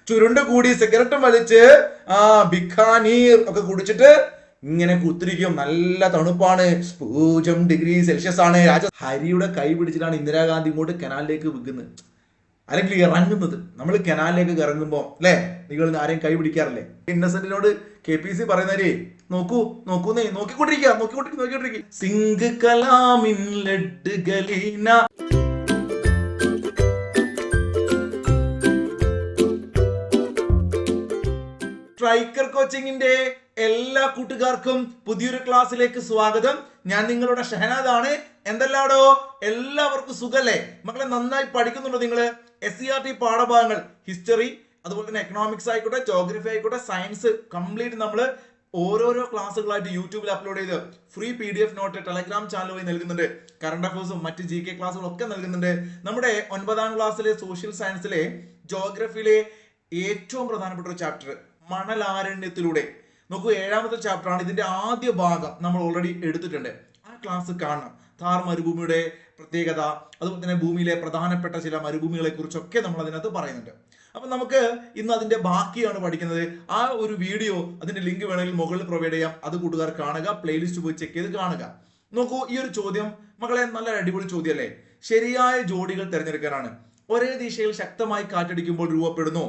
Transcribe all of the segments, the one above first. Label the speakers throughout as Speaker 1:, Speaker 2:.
Speaker 1: ചുരുണ്ട് കൂടി സിഗരറ്റും വലിച്ച് ബിക്കാനീർ ഒക്കെ കുടിച്ചിട്ട് ഇങ്ങനെ കുത്തിരിക്കും. നല്ല തണുപ്പാണ്, 0°C ആണ്. ഹരിയുടെ കൈ പിടിച്ചിട്ടാണ് ഇന്ദിരാഗാന്ധി ഇങ്ങോട്ട് കനാലിലേക്ക് വിൽക്കുന്നത്, അല്ലെങ്കിൽ ഇറങ്ങുന്നത്. നമ്മൾ കനാലിലേക്ക് ഇറങ്ങുമ്പോ അല്ലെ, നിങ്ങൾ ആരെയും കൈ പിടിക്കാറില്ലേ? ഇന്നസെന്റിനോട് KPC പറയുന്നവരെ നോക്കൂന്നേ, നോക്കിക്കൊണ്ടിരിക്കുക. Singh calamine ലഡ് galena. സ്ട്രൈക്കർ കോച്ചിങ്ങിന്റെ എല്ലാ കൂട്ടുകാർക്കും പുതിയൊരു ക്ലാസ്സിലേക്ക് സ്വാഗതം. ഞാൻ നിങ്ങളുടെ ഷഹനാദാണ്. എന്തെല്ലാടോ, എല്ലാവർക്കും സുഖല്ലേ മക്കളെ? നന്നായി പഠിക്കുന്നുണ്ടോ നിങ്ങൾ? SCERT പാഠഭാഗങ്ങൾ ഹിസ്റ്ററി, അതുപോലെ തന്നെ എക്കണോമിക്സ് ആയിക്കോട്ടെ, ജോഗ്രഫി ആയിക്കോട്ടെ, സയൻസ് കംപ്ലീറ്റ് നമ്മൾ ഓരോരോ ക്ലാസ്സുകളായിട്ട് യൂട്യൂബിൽ അപ്ലോഡ് ചെയ്ത് free PDF note Telegram channel വഴി നൽകുന്നുണ്ട്. കറണ്ട് അഫയേഴ്സും മറ്റ് GK ക്ലാസ്സുകളും ഒക്കെ നൽകുന്നുണ്ട്. നമ്മുടെ 9ാം ക്ലാസ്സിലെ സോഷ്യൽ സയൻസിലെ ജോഗ്രഫിയിലെ ഏറ്റവും പ്രധാനപ്പെട്ട ഒരു ചാപ്റ്റർ മണലാരണ്യത്തിലൂടെ നോക്കൂ, 7ാമത്തെ ചാപ്റ്റർ ആണ്. ഇതിന്റെ ആദ്യ ഭാഗം നമ്മൾ ഓൾറെഡി എടുത്തിട്ടുണ്ട്. ആ ക്ലാസ് കാണണം. ഥാർ മരുഭൂമിയുടെ പ്രത്യേകത, അതുപോലെ തന്നെ ഭൂമിയിലെ പ്രധാനപ്പെട്ട ചില മരുഭൂമികളെ കുറിച്ചൊക്കെ നമ്മൾ അതിനകത്ത് പറയുന്നുണ്ട്. അപ്പൊ നമുക്ക് ഇന്ന് അതിന്റെ ബാക്കിയാണ് പഠിക്കുന്നത്. ആ ഒരു വീഡിയോ, അതിന്റെ ലിങ്ക് വേണമെങ്കിൽ മുകളിൽ പ്രൊവൈഡ് ചെയ്യാം. അത് കൂട്ടുകാർ കാണുക, പ്ലേലിസ്റ്റ് പോയി ചെക്ക് ചെയ്ത് കാണുക. നോക്കൂ, ഈ ഒരു ചോദ്യം മക്കളെ നല്ല അടിപൊളി ചോദ്യം അല്ലേ? ശരിയായ ജോഡികൾ തിരഞ്ഞെടുക്കാനാണ്. ഒരേ ദിശയിൽ ശക്തമായി കാറ്റടിക്കുമ്പോൾ രൂപപ്പെടുന്നു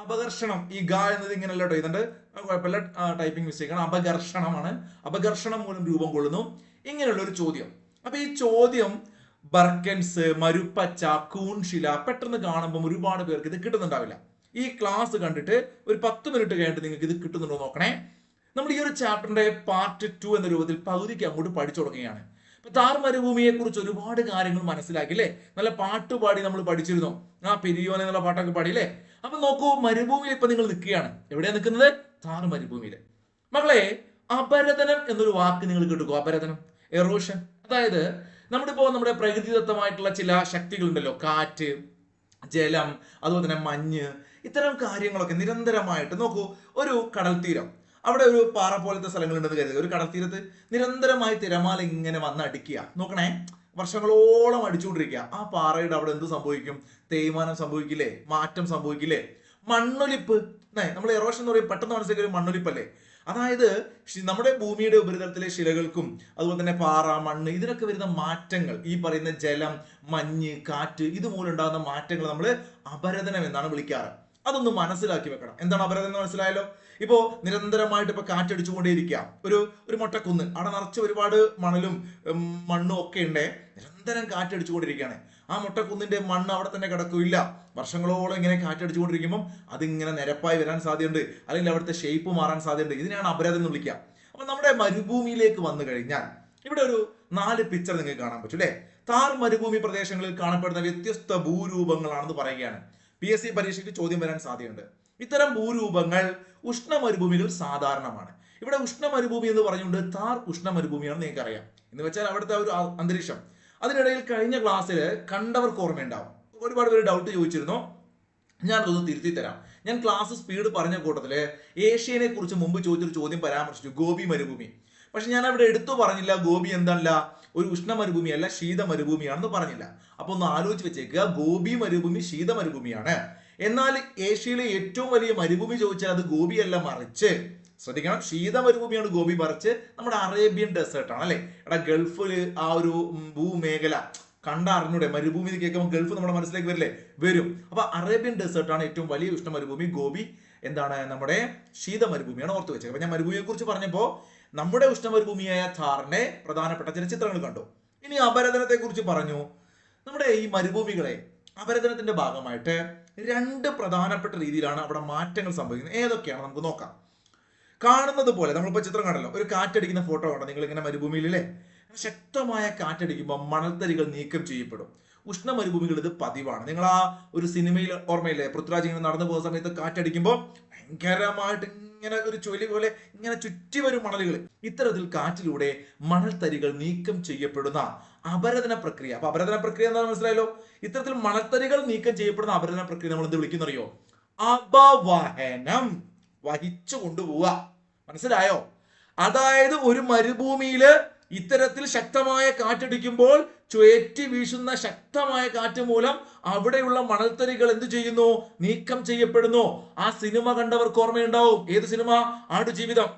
Speaker 1: അപകർഷണം. ഈ ഗ എന്നത് ഇങ്ങനെയല്ല കേട്ടോ, ഇതുണ്ട് കുഴപ്പമില്ല, ടൈപ്പിംഗ് മിസ്റ്റേക്ക് ആണ്. അപകർഷണമാണ്. അപകർഷണം മൂലം രൂപം കൊള്ളുന്നു. ഇങ്ങനെയുള്ള ഒരു ചോദ്യം. അപ്പൊ ഈ ചോദ്യം ബർക്കൻസ്, മരുപ്പച്ച, കൂൺശില പെട്ടെന്ന് കാണുമ്പോൾ ഒരുപാട് പേർക്ക് ഇത് കിട്ടുന്നുണ്ടാവില്ല. ഈ ക്ലാസ് കണ്ടിട്ട് ഒരു 10 മിനിറ്റ് കഴിഞ്ഞിട്ട് നിങ്ങൾക്ക് ഇത് കിട്ടുന്നുണ്ടോ നോക്കണേ. നമ്മൾ ഈ ഒരു ചാപ്റ്ററിന്റെ പാർട്ട് 2 എന്ന രൂപത്തിൽ പകുതിക്ക് അങ്ങോട്ട് പഠിച്ചു തുടങ്ങുകയാണ്. ഥാർ മരുഭൂമിയെ കുറിച്ച് ഒരുപാട് കാര്യങ്ങൾ മനസ്സിലാക്കില്ലേ? നല്ല പാട്ടുപാടി നമ്മൾ പഠിച്ചിരുന്നു. പെരിയോൻ എന്നുള്ള പാട്ടൊക്കെ പാടിയില്ലേ? അപ്പൊ നോക്കൂ, മരുഭൂമിയിൽ ഇപ്പൊ നിങ്ങൾ നിൽക്കുകയാണ്. എവിടെയാ നിൽക്കുന്നത്? ഥാർ മരുഭൂമിയിൽ. മക്കളെ, അപരദനം എന്നൊരു വാക്ക് നിങ്ങൾ കേട്ടുക്കോ. അപരദനം, എറോഷൻ. അതായത് നമ്മുടെ പ്രകൃതിദത്തമായിട്ടുള്ള ചില ശക്തികളുണ്ടല്ലോ, കാറ്റ്, ജലം, അതുപോലെ തന്നെ മഞ്ഞ്, ഇത്തരം കാര്യങ്ങളൊക്കെ നിരന്തരമായിട്ട് നോക്കൂ. ഒരു കടൽ തീരം, അവിടെ ഒരു പാറ പോലത്തെ സ്ഥലങ്ങളുണ്ടെന്ന് കരുതുക. ഒരു കടൽ തീരത്ത് നിരന്തരമായി തിരമാല ഇങ്ങനെ വന്ന് അടിക്കുക. നോക്കണേ, വർഷങ്ങളോളം അടിച്ചുകൊണ്ടിരിക്കുക. ആ പാറയുടെ അവിടെ എന്ത് സംഭവിക്കും? തേയ്മാനം സംഭവിക്കില്ലേ? മാറ്റം സംഭവിക്കില്ലേ? മണ്ണൊലിപ്പ്. നമ്മൾ എറോഷൻ എന്ന് പറയും, പെട്ടെന്ന് മനസ്സിലാക്കിയ ഒരു മണ്ണൊലിപ്പല്ലേ? അതായത് നമ്മുടെ ഭൂമിയുടെ ഉപരിതലത്തിലെ ശിലകൾക്കും അതുപോലെ തന്നെ പാറ, മണ്ണ്, ഇതിനൊക്കെ വരുന്ന മാറ്റങ്ങൾ, ഈ പറയുന്ന ജലം, മഞ്ഞ്, കാറ്റ്, ഇതുമൂലം ഉണ്ടാകുന്ന മാറ്റങ്ങൾ നമ്മൾ അപരദനം എന്നാണ് വിളിക്കാറ്. അതൊന്ന് മനസ്സിലാക്കി വെക്കണം. എന്താണ് അപരദനം എന്ന് മനസ്സിലായല്ലോ? ഇപ്പോ നിരന്തരമായിട്ട് ഇപ്പൊ കാറ്റടിച്ചുകൊണ്ടേയിരിക്കുക. ഒരു മൊട്ടക്കുന്ന്, അവിടെ നിറച്ച് ഒരുപാട് മണലും മണ്ണും ഒക്കെ ഉണ്ട്. നിരന്തരം കാറ്റടിച്ചുകൊണ്ടിരിക്കുകയാണ്. ആ മൊട്ടക്കുന്നിന്റെ മണ്ണ് അവിടെ തന്നെ കിടക്കില്ല. വർഷങ്ങളോളം ഇങ്ങനെ കാറ്റടിച്ചുകൊണ്ടിരിക്കുമ്പോൾ അതിങ്ങനെ നിരപ്പായി വരാൻ സാധ്യതയുണ്ട്, അല്ലെങ്കിൽ അവിടുത്തെ ഷേപ്പ് മാറാൻ സാധ്യതയുണ്ട്. ഇതിനെയാണ് അപരദനം എന്ന് വിളിക്കുക. അപ്പൊ നമ്മുടെ മരുഭൂമിയിലേക്ക് വന്നു കഴിഞ്ഞാൽ ഇവിടെ ഒരു 4 പിക്ചർ നിങ്ങൾക്ക് കാണാൻ പറ്റും അല്ലെ? ഥാർ മരുഭൂമി പ്രദേശങ്ങളിൽ കാണപ്പെടുന്ന വ്യത്യസ്ത ഭൂരൂപങ്ങളാണെന്ന് പറയുകയാണ്. PSC പരീക്ഷയ്ക്ക് ചോദ്യം വരാൻ സാധ്യതയുണ്ട്. ഇത്തരം ഭൂരൂപങ്ങൾ ഉഷ്ണ മരുഭൂമിയിൽ സാധാരണമാണ്. ഇവിടെ ഉഷ്ണ മരുഭൂമി എന്ന് പറഞ്ഞുകൊണ്ട് ഥാർ ഉഷ്ണ മരുഭൂമിയാണെന്ന് നിങ്ങൾക്ക് അറിയാം. എന്ന് വെച്ചാൽ അവിടുത്തെ ഒരു അന്തരീക്ഷം. അതിനിടയിൽ കഴിഞ്ഞ ക്ലാസ്സിൽ കണ്ടവർക്ക് ഓർമ്മയുണ്ടാവും, ഒരുപാട് പേര് ഡൗട്ട് ചോദിച്ചിരുന്നു. ഞാനതൊന്ന് തിരുത്തി തരാം. ഞാൻ ക്ലാസ് സ്പീഡ് പറഞ്ഞ കൂട്ടത്തില് ഏഷ്യനെ കുറിച്ച് മുമ്പ് ചോദിച്ചൊരു ചോദ്യം പരാമർശിച്ചു, ഗോബി മരുഭൂമി. പക്ഷെ ഞാൻ അവിടെ എടുത്തു പറഞ്ഞില്ല ഗോബി എന്താണല്ല ഒരു ഉഷ്ണ മരുഭൂമിയല്ല, ശീത മരുഭൂമിയാണെന്ന് പറഞ്ഞില്ല. അപ്പൊ ഒന്ന് ആലോചിച്ച് വെച്ചേക്കുക, ഗോബി മരുഭൂമി ശീത മരുഭൂമിയാണ്. എന്നാൽ ഏഷ്യയിലെ ഏറ്റവും വലിയ മരുഭൂമി ചോദിച്ചാൽ അത് ഗോബിയല്ല, മറിച്ച് ശ്രദ്ധിക്കണം, ശീത മരുഭൂമിയാണ് ഗോബി, മറിച്ച് നമ്മുടെ അറേബ്യൻ ഡെസേർട്ട് ആണ് അല്ലെ? എടാ, ഗൾഫില് ആ ഒരു ഭൂമേഖല കണ്ടറിഞ്ഞൂടെ? മരുഭൂമി കേൾക്കുമ്പോൾ ഗൾഫ് നമ്മുടെ മനസ്സിലേക്ക് വരില്ലേ? വരും. അപ്പൊ അറേബ്യൻ ഡെസേർട്ട് ആണ് ഏറ്റവും വലിയ ഉഷ്ണ മരുഭൂമി. ഗോബി എന്താണ്? നമ്മുടെ ശീത മരുഭൂമിയാണ്. ഓർത്ത് വെച്ചത്. അപ്പൊ ഞാൻ മരുഭൂമിയെ കുറിച്ച് പറഞ്ഞപ്പോ നമ്മുടെ ഉഷ്ണമരുഭൂമിയായ ഥാറിന്റെ പ്രധാനപ്പെട്ട ചില ചിത്രങ്ങൾ കണ്ടു. ഇനി അപരദനത്തെ കുറിച്ച് പറഞ്ഞു. നമ്മുടെ ഈ മരുഭൂമികളെ അപരദനത്തിന്റെ ഭാഗമായിട്ട് 2 പ്രധാനപ്പെട്ട രീതിയിലാണ് അവിടെ മാറ്റങ്ങൾ സംഭവിക്കുന്നത്. ഏതൊക്കെയാണ് നമുക്ക് നോക്കാം. കാണുന്നത് പോലെ നമ്മളിപ്പോ ചിത്രം കണ്ടല്ലോ, ഒരു കാറ്റടിക്കുന്ന ഫോട്ടോ കണ്ടോ നിങ്ങൾ? ഇങ്ങനെ മരുഭൂമിയിലെ ശക്തമായ കാറ്റടിക്കുമ്പോൾ മണൽത്തരികൾ നീക്കം ചെയ്യപ്പെടും. ഉഷ്ണ മരുഭൂമികൾ ഇത് പതിവാണ്. നിങ്ങൾ ആ ഒരു സിനിമയിൽ ഓർമ്മയില്ലേ, പൃഥ്വിരാജ് ഇങ്ങനെ നടന്നു പോകുന്ന സമയത്ത് കാറ്റടിക്കുമ്പോൾ ഭയങ്കരമായിട്ട് ഇങ്ങനെ ഒരു ചൊലി പോലെ ഇങ്ങനെ ചുറ്റി വരും മണലുകൾ. ഇത്തരത്തിൽ കാറ്റിലൂടെ മണൽത്തരികൾ നീക്കം ചെയ്യപ്പെടുന്ന അപരദന പ്രക്രിയ. അപ്പൊ അപരദന പ്രക്രിയ എന്താണെന്ന് മനസ്സിലായല്ലോ? ഇത്തരത്തിൽ മണൽത്തരികൾ നീക്കം ചെയ്യപ്പെടുന്ന അപരദന പ്രക്രിയ നമ്മൾ എന്ത് വിളിക്കുന്നറിയോ? അപവഹനം. വഹിച്ചു കൊണ്ടുപോവുക. മനസ്സിലായോ? അതായത് ഒരു മരുഭൂമിയില് ഇത്തരത്തിൽ ശക്തമായ കാറ്റടിക്കുമ്പോൾ ചുഴറ്റി വീശുന്ന ശക്തമായ കാറ്റ് മൂലം അവിടെയുള്ള മണൽത്തരികൾ എന്ത് ചെയ്യുന്നു? നീക്കം ചെയ്യപ്പെടുന്നു. ആ സിനിമ കണ്ടവർക്ക് ഓർമ്മയുണ്ടാവും. ഏത് സിനിമ? ആടുജീവിതം.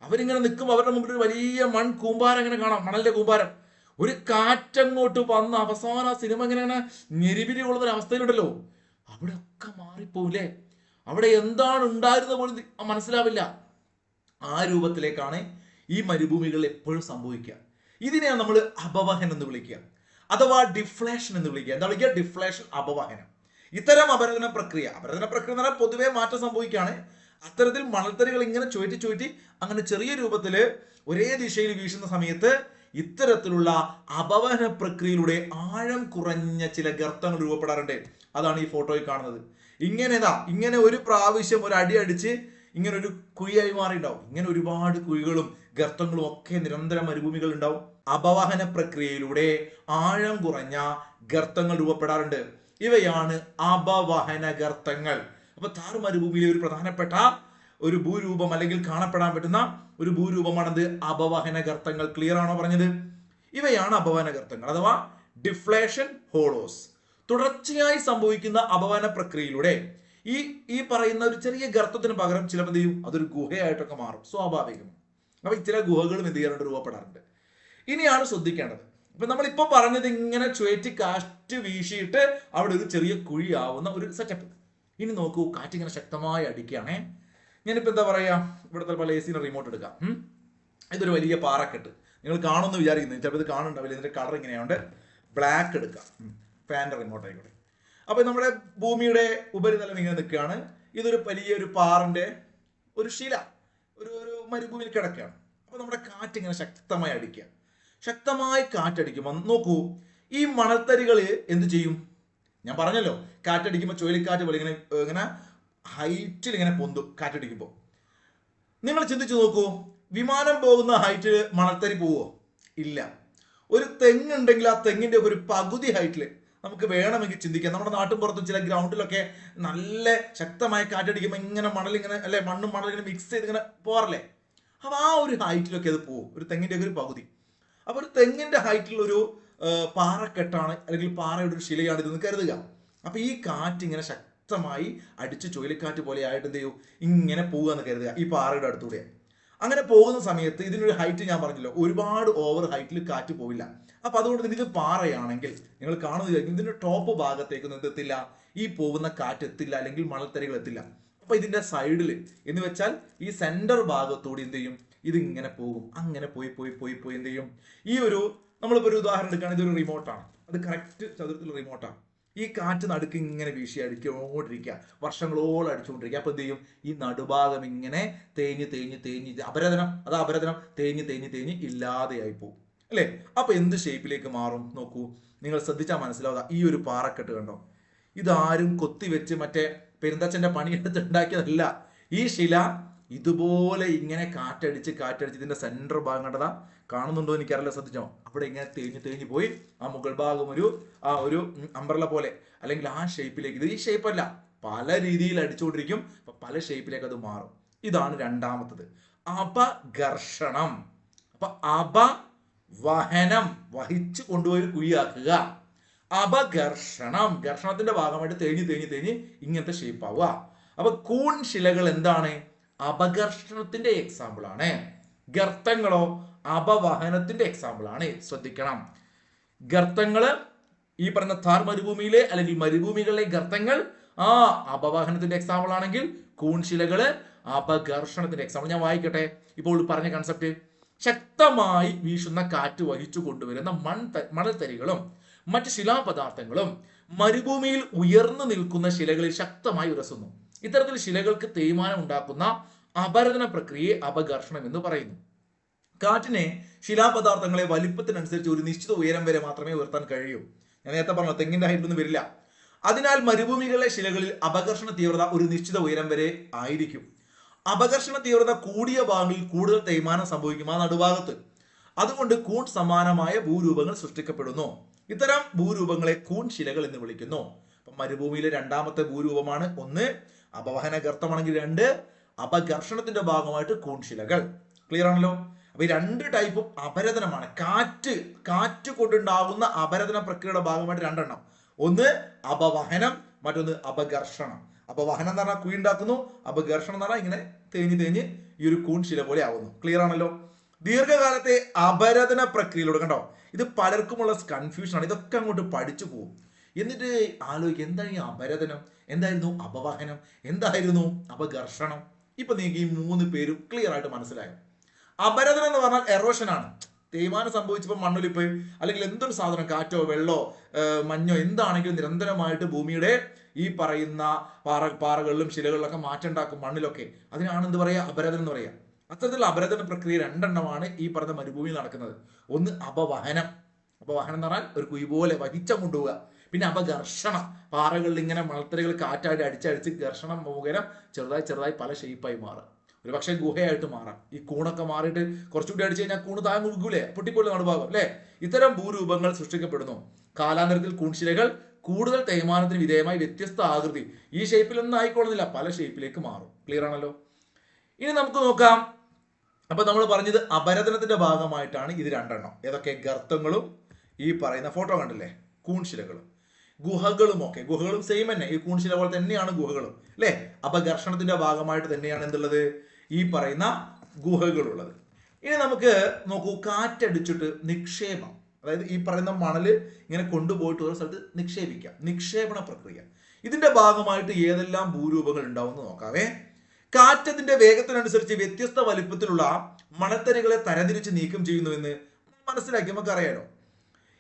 Speaker 1: അവരിങ്ങനെ നിൽക്കും, അവരുടെ മുമ്പിൽ ഒരു വലിയ മൺ കൂമ്പാരം ഇങ്ങനെ കാണാം, മണലിന്റെ കൂമ്പാരം. ഒരു കാറ്റങ്ങോട്ട് വന്ന് അവസാനം ആ സിനിമ ഇങ്ങനെ ഞെരിപിരി കൊള്ളുന്ന ഒരു അവസ്ഥയിലുണ്ടല്ലോ, അവിടെ ഒക്കെ മാറിപ്പോവില്ലേ? അവിടെ എന്താണ് ഉണ്ടായിരുന്നത് പോലും മനസ്സിലാവില്ല. ആ രൂപത്തിലേക്കാണ് ഈ മരുഭൂമികളിൽ എപ്പോഴും സംഭവിക്കുക. ഇതിനെയാണ് നമ്മൾ അപവഹനം എന്ന് വിളിക്കുക, അഥവാ ഡിഫ്ലേഷൻ എന്ന് വിളിക്കുക. എന്താ വിളിക്കുക? ഡിഫ്ലേഷൻ, അപവഹനം. ഇത്തരം അപരദന പ്രക്രിയ എന്ന് പറഞ്ഞാൽ പൊതുവെ മാറ്റം സംഭവിക്കുകയാണ്. അത്തരത്തിൽ മണൽത്തരികൾ ഇങ്ങനെ ചുഴറ്റി അങ്ങനെ ചെറിയ രൂപത്തിൽ ഒരേ ദിശയിൽ വീശുന്ന സമയത്ത് ഇത്തരത്തിലുള്ള അപവഹന പ്രക്രിയയിലൂടെ ആഴം കുറഞ്ഞ ചില ഗർത്തങ്ങൾ രൂപപ്പെടാറുണ്ട്. അതാണ് ഈ ഫോട്ടോയിൽ കാണുന്നത്. ഇങ്ങനെ ഒരു പ്രാവശ്യം ഒരു അടി അടിച്ച് ഇങ്ങനെ ഒരു കുഴിയായി മാറിണ്ടാവും. ഇങ്ങനെ ഒരുപാട് കുഴികളും ഗർത്തങ്ങളും ഒക്കെ നിരന്തരം മരുഭൂമികൾ ഉണ്ടാവും. അപവഹന പ്രക്രിയയിലൂടെ ആഴം കുറഞ്ഞ ഗർത്തങ്ങൾ രൂപപ്പെടാറുണ്ട്. ഇവയാണ് അപവഹന ഗർത്തങ്ങൾ. അപ്പൊ താർ മരുഭൂമിയിലെ ഒരു പ്രധാനപ്പെട്ട ഒരു ഭൂരൂപം അല്ലെങ്കിൽ കാണപ്പെടാൻ പറ്റുന്ന ഒരു ഭൂരൂപമാണത് അപവഹന ഗർത്തങ്ങൾ. ക്ലിയർ ആണോ പറഞ്ഞത്? ഇവയാണ് അപവഹന ഗർത്തങ്ങൾ അഥവാ ഡിഫ്ലേഷൻ ഹോളോസ്. തുടർച്ചയായി സംഭവിക്കുന്ന അപവഹന പ്രക്രിയയിലൂടെ ഈ പറയുന്ന ഒരു ചെറിയ ഗർത്തത്തിന് പകരം ചിലപ്പോൾ എന്ത് ചെയ്യും? അതൊരു ഗുഹയായിട്ടൊക്കെ മാറും, സ്വാഭാവികം. അപ്പൊ ചില ഗുഹകളും എന്ത് ചെയ്യാറുണ്ട്? രൂപപ്പെടാറുണ്ട്. ഇനിയാണ് ശ്രദ്ധിക്കേണ്ടത്. ഇപ്പൊ നമ്മളിപ്പോ പറഞ്ഞത് ഇങ്ങനെ ചുഴറ്റി കാറ്റ് വീശിയിട്ട് അവിടെ ഒരു ചെറിയ കുഴിയാവുന്ന ഒരു സെറ്റപ്പ്. ഇനി നോക്കൂ, കാറ്റ് ഇങ്ങനെ ശക്തമായി അടിക്കുകയാണേ. ഞാനിപ്പോ എന്താ പറയാ, ഇവിടുത്തെ പല AC റിമോട്ട് എടുക്കാം. ഇതൊരു വലിയ പാറക്കെട്ട്, നിങ്ങൾ കാണുമെന്ന് വിചാരിക്കുന്നു, ചിലപ്പോൾ ഇത് കാണുന്നുണ്ടാവില്ല. ഇതിന്റെ കളർ ഇങ്ങനെയുണ്ട്. ബ്ലാക്ക് എടുക്കാം, ഫാൻ്റെ റിമോട്ട് ആയിക്കോട്ടെ. അപ്പൊ നമ്മുടെ ഭൂമിയുടെ ഉപരിതലം ഇങ്ങനെ നിൽക്കുകയാണ്. ഇതൊരു വലിയൊരു പാറിന്റെ ഒരു ശില ഒരു മരുഭൂമിയിൽ കിടക്കുകയാണ്. അപ്പൊ നമ്മുടെ കാറ്റ് ഇങ്ങനെ ശക്തമായി അടിക്കുക. ശക്തമായി കാറ്റടിക്കുമ്പോൾ നോക്കൂ, ഈ മണൽത്തരികൾ എന്ത് ചെയ്യും? ഞാൻ പറഞ്ഞല്ലോ, കാറ്റടിക്കുമ്പോൾ ചുഴലിക്കാറ്റ് പോലെ ഇങ്ങനെ ഹൈറ്റിൽ ഇങ്ങനെ പൊന്തും കാറ്റടിക്കുമ്പോൾ. നിങ്ങൾ ചിന്തിച്ചു നോക്കൂ, വിമാനം പോകുന്ന ഹൈറ്റിൽ മണൽത്തരി പോവോ? ഇല്ല. ഒരു തെങ്ങുണ്ടെങ്കിൽ ആ തെങ്ങിന്റെ ഒരു പകുതി ഹൈറ്റിൽ നമുക്ക് വേണമെങ്കിൽ ചിന്തിക്കാം. നമ്മുടെ നാട്ടിൻ പുറത്തും ചില ഗ്രൗണ്ടിലൊക്കെ നല്ല ശക്തമായ കാറ്റടിക്കുമ്പോൾ ഇങ്ങനെ മണലിങ്ങനെ അല്ലെ, മണ്ണും മണലിങ്ങനെ മിക്സ് ചെയ്ത് ഇങ്ങനെ പോകാറില്ലേ? അപ്പൊ ആ ഒരു ഹൈറ്റിലൊക്കെ അത് പോകും, ഒരു തെങ്ങിന്റെ ഒരു പകുതി. അപ്പൊ ഒരു തെങ്ങിന്റെ ഹൈറ്റിൽ ഒരു പാറക്കെട്ടാണ് അല്ലെങ്കിൽ പാറയുടെ ഒരു ശിലയാണ് ഇതെന്ന് കരുതുക. അപ്പൊ ഈ കാറ്റ് ഇങ്ങനെ ശക്തമായി അടിച്ച് ചുഴലിക്കാറ്റ് പോലെ ആയിട്ട് എന്ത് ചെയ്യും? ഇങ്ങനെ പോവുക എന്ന് കരുതുക, ഈ പാറയുടെ അടുത്തൂടെ. അങ്ങനെ പോകുന്ന സമയത്ത് ഇതിനൊരു ഹൈറ്റ് ഞാൻ പറഞ്ഞല്ലോ, ഒരുപാട് ഓവർ ഹൈറ്റിൽ കാറ്റ് പോവില്ല. അപ്പൊ അതുകൊണ്ട് തന്നെ ഇത് പാറയാണെങ്കിൽ നിങ്ങൾ കാണുന്നത് ഇതിന്റെ ടോപ്പ് ഭാഗത്തേക്കൊന്നും എന്തെത്തില്ല, ഈ പോകുന്ന കാറ്റ് എത്തില്ല, അല്ലെങ്കിൽ മണൽത്തരികൾ എത്തില്ല. അപ്പൊ ഇതിന്റെ സൈഡിൽ എന്ന് വെച്ചാൽ ഈ സെന്റർ ഭാഗത്തൂടെ എന്ത് ചെയ്യും? ഇതിങ്ങനെ പോകും. അങ്ങനെ പോയി എന്ത് ചെയ്യും? ഈ ഒരു നമ്മളിപ്പോ ഒരു ഉദാഹരണം എടുക്കുകയാണ്, ഇതൊരു റിമോട്ടാണ്, അത് കറക്റ്റ് ചതുരത്തിലുള്ള റിമോട്ടാണ്. ഈ കാറ്റ് നടുക്ക് ഇങ്ങനെ വീശി അടിച്ചുകൊണ്ടിരിക്കുക, വർഷങ്ങളോളം അടിച്ചുകൊണ്ടിരിക്കുക. അപ്പൊ എന്ത് ചെയ്യും? ഈ നടുഭാഗം ഇങ്ങനെ തേഞ്ഞ് അപരദനം തേഞ്ഞ് ഇല്ലാതെയായി പോകും അല്ലെ? അപ്പൊ എന്ത് ഷേപ്പിലേക്ക് മാറും? നോക്കൂ, നിങ്ങൾ ശ്രദ്ധിച്ചാൽ മനസ്സിലാവുക. ഈ ഒരു പാറക്കെട്ട് കണ്ടോ, ഇതാരും കൊത്തിവെച്ച് മറ്റേ പെരുന്തച്ഛന്റെ പണിയെടുത്ത് ഉണ്ടാക്കിയതല്ല. ഈ ശില ഇതുപോലെ ഇങ്ങനെ കാറ്റടിച്ച് ഇതിന്റെ സെന്റർ ഭാഗം കണ്ടതാ, കാണുന്നുണ്ടോ എനിക്കറിയില്ല, ശ്രദ്ധിച്ചോ? അവിടെ ഇങ്ങനെ തേഞ്ഞ് പോയി ആ മുകൾ ഭാഗം ഒരു അംബ്രല പോലെ അല്ലെങ്കിൽ ആ ഷേപ്പിലേക്ക്, ഇത് ഈ ഷേപ്പ് അല്ല, പല രീതിയിൽ അടിച്ചുകൊണ്ടിരിക്കും. അപ്പൊ പല ഷേപ്പിലേക്ക് അത് മാറും. ഇതാണ് രണ്ടാമത്തത്, അപഘർഷണം. അപ്പൊ അപവഹനം, വഹിച്ചു കൊണ്ടുപോയി കുഴിയാക്കുക. അപഘർഷണം, ഘർഷണത്തിന്റെ ഭാഗമായിട്ട് തേഞ്ഞ് ഇങ്ങനത്തെ ഷേപ്പ് ആവുക. അപ്പൊ കൂൺ ശിലകൾ എന്താണ്? അപഘർഷണത്തിന്റെ എക്സാമ്പിൾ ആണ്. ഗർത്തങ്ങളോ അപവഹനത്തിന്റെ എക്സാമ്പിൾ ആണ്. ശ്രദ്ധിക്കണം, ഗർത്തങ്ങള് ഈ പറഞ്ഞ താർ മരുഭൂമിയിലെ അല്ലെങ്കിൽ മരുഭൂമികളിലെ ഗർത്തങ്ങൾ അപവഹനത്തിന്റെ എക്സാമ്പിൾ ആണെങ്കിൽ കൂൺശിലകള് അപഘർഷണത്തിന്റെ എക്സാമ്പിൾ. ഞാൻ വായിക്കട്ടെ. ഇപ്പോൾ പറഞ്ഞ കൺസെപ്റ്റ്, ശക്തമായി വീശുന്ന കാറ്റ് വഹിച്ചു കൊണ്ടുവരുന്ന മണൽത്തരികളും മറ്റ് ശിലാപദാർത്ഥങ്ങളും മരുഭൂമിയിൽ ഉയർന്നു നിൽക്കുന്ന ശിലകളിൽ ശക്തമായി ഉരസുന്നു. ഇത്തരത്തിൽ ശിലകൾക്ക് തേയ്മാനം ഉണ്ടാക്കുന്ന അപരദന പ്രക്രിയയെ അപഘർഷണം എന്ന് പറയുന്നു. കാറ്റിനെ ശിലാപദാർത്ഥങ്ങളെ വലിപ്പത്തിനനുസരിച്ച് ഒരു നിശ്ചിത ഉയരം വരെ മാത്രമേ ഉയർത്താൻ കഴിയൂ. ഞാൻ നേരത്തെ പറഞ്ഞു, തെങ്ങിന്റെ ഹൈറ്റൊന്നും വരില്ല. അതിനാൽ മരുഭൂമികളിലെ ശിലകളിൽ അപഘർഷണ തീവ്രത ഒരു നിശ്ചിത ഉയരം വരെ ആയിരിക്കും. അപഘർഷണ തീവ്രത കൂടിയ ഭാഗങ്ങളിൽ കൂടുതൽ തേയ്മാനം സംഭവിക്കും ആ നടുഭാഗത്ത്. അതുകൊണ്ട് കൂൺ സമാനമായ ഭൂരൂപങ്ങൾ സൃഷ്ടിക്കപ്പെടുന്നു. ഇത്തരം ഭൂരൂപങ്ങളെ കൂൺ ശിലകൾ എന്ന് വിളിക്കുന്നു. അപ്പൊ മരുഭൂമിയിലെ രണ്ടാമത്തെ ഭൂരൂപമാണ്, ഒന്ന് അപവഹന ഗർത്തമാണെങ്കിൽ, രണ്ട് അപഘർഷണത്തിന്റെ ഭാഗമായിട്ട് കൂൺ ശിലകൾ. ക്ലിയർ ആണല്ലോ? അപ്പൊ ഈ രണ്ട് ടൈപ്പും അപരദനമാണ്. കാറ്റ് കൊണ്ടുണ്ടാകുന്ന അപരദന പ്രക്രിയയുടെ ഭാഗമായിട്ട് രണ്ടെണ്ണം. ഒന്ന് അപവഹനം, മറ്റൊന്ന് അപഘർഷണം. അപവഹനം എന്ന് പറഞ്ഞാൽ കുഴി ഉണ്ടാക്കുന്നു, അപഘർഷണം എന്ന് പറഞ്ഞാൽ ഇങ്ങനെ തേഞ്ഞ് ഈ ഒരു കൂൺ ശില പോലെ ആവുന്നു. ക്ലിയർ ആണല്ലോ. ദീർഘകാലത്തെ അപരദന പ്രക്രിയയിലൂടെ കണ്ടോ, ഇത് പലർക്കുമുള്ള കൺഫ്യൂഷനാണ്. ഇതൊക്കെ അങ്ങോട്ട് പഠിച്ചു പോകും. എന്നിട്ട് ആലോചിക്കുക, എന്താണ് ഈ അപരദനം, എന്തായിരുന്നു അപവഹനം, എന്തായിരുന്നു അപഘർഷണം. ഇപ്പൊ നിങ്ങൾക്ക് ഈ 3 പേരും ക്ലിയർ ആയിട്ട് മനസ്സിലായോ? അപരദനം എന്ന് പറഞ്ഞാൽ എറോഷൻ ആണ്. തേയ്മാനം സംഭവിച്ചപ്പോൾ മണ്ണൊലിപ്പ് അല്ലെങ്കിൽ എന്തൊരു സാധനം, കാറ്റോ വെള്ളോ മഞ്ഞോ എന്താണെങ്കിലും നിരന്തരമായിട്ട് ഭൂമിയുടെ ഈ പറയുന്ന പാറകളിലും ശിലകളിലൊക്കെ മാറ്റം ഉണ്ടാക്കും, മണ്ണിലൊക്കെ. അതിനാണ് എന്ത് പറയുക, അപരദനം എന്ന് പറയുക. അത്തരത്തിലുള്ള അപരദന പ്രക്രിയ രണ്ടെണ്ണമാണ് ഈ പറഞ്ഞ മരുഭൂമിയിൽ നടക്കുന്നത്. ഒന്ന് അപവഹനം എന്ന് പറഞ്ഞാൽ ഒരു കുഴി പോലെ വഹിച്ചം കൊണ്ടുപോവുക. പിന്നെ അപഘർഷണം, പാറകളിൽ ഇങ്ങനെ മണൽത്തരികൾ കാറ്റായിട്ട് അടിച്ചടിച്ച് ഘർഷണം മുഖേന ചെറുതായി പല ഷേപ്പായി മാറും. ഒരു പക്ഷേ ഗുഹയായിട്ട് മാറാം. ഈ കൂണൊക്കെ മാറിയിട്ട് കുറച്ചുകൂടി അടിച്ചു കഴിഞ്ഞാൽ കൂണ് താഴെ മുഴുകൂലേ, പൊട്ടിപ്പൊള്ളി നടുഭാഗം അല്ലെ. ഇത്തരം ഭൂരൂപങ്ങൾ സൃഷ്ടിക്കപ്പെടുന്നു. കാലാന്തരത്തിൽ കൂൺശിലകൾ കൂടുതൽ തേയ്മാനത്തിന് വിധേയമായി വ്യത്യസ്ത ആകൃതി, ഈ ഷേപ്പിലൊന്നും ആയിക്കൊള്ളുന്നില്ല, പല ഷേപ്പിലേക്ക് മാറും. ക്ലിയർ ആണല്ലോ. ഇനി നമുക്ക് നോക്കാം. അപ്പൊ നമ്മൾ പറഞ്ഞത് അപരദനത്തിന്റെ ഭാഗമായിട്ടാണ് ഇത് രണ്ടെണ്ണം. ഏതൊക്കെ? ഗർത്തങ്ങളും ഈ പറയുന്ന ഫോട്ടോ കണ്ടില്ലേ, കൂൺശിലകളും. ഗുഹകളും ഗുഹകളും സെയിം തന്നെ, ഈ കൂൺശില പോലെ തന്നെയാണ് ഗുഹകളും അല്ലെ. അപഘർഷണത്തിന്റെ ഭാഗമായിട്ട് തന്നെയാണ് എന്തുള്ളത്, ഈ പറയുന്ന ഗുഹകളുള്ളത്. ഇനി നമുക്ക് നോക്കൂ, കാറ്റടിച്ചിട്ട് നിക്ഷേപം, അതായത് ഈ പറയുന്ന മണല് ഇങ്ങനെ കൊണ്ടുപോയിട്ട് ഒരു സ്ഥലത്ത് നിക്ഷേപിക്കാം, നിക്ഷേപണ പ്രക്രിയ. ഇതിന്റെ ഭാഗമായിട്ട് ഏതെല്ലാം ഭൂരൂപങ്ങൾ ഉണ്ടാവും എന്ന് നോക്കാവേ. കാറ്റത്തിന്റെ വേഗത്തിനനുസരിച്ച് വ്യത്യസ്ത വലിപ്പത്തിലുള്ള മണൽത്തരികളെ തരംതിരിച്ച് നീക്കം ചെയ്യുന്നുവെന്ന് മനസ്സിലാക്കി നമുക്കറിയാലോ.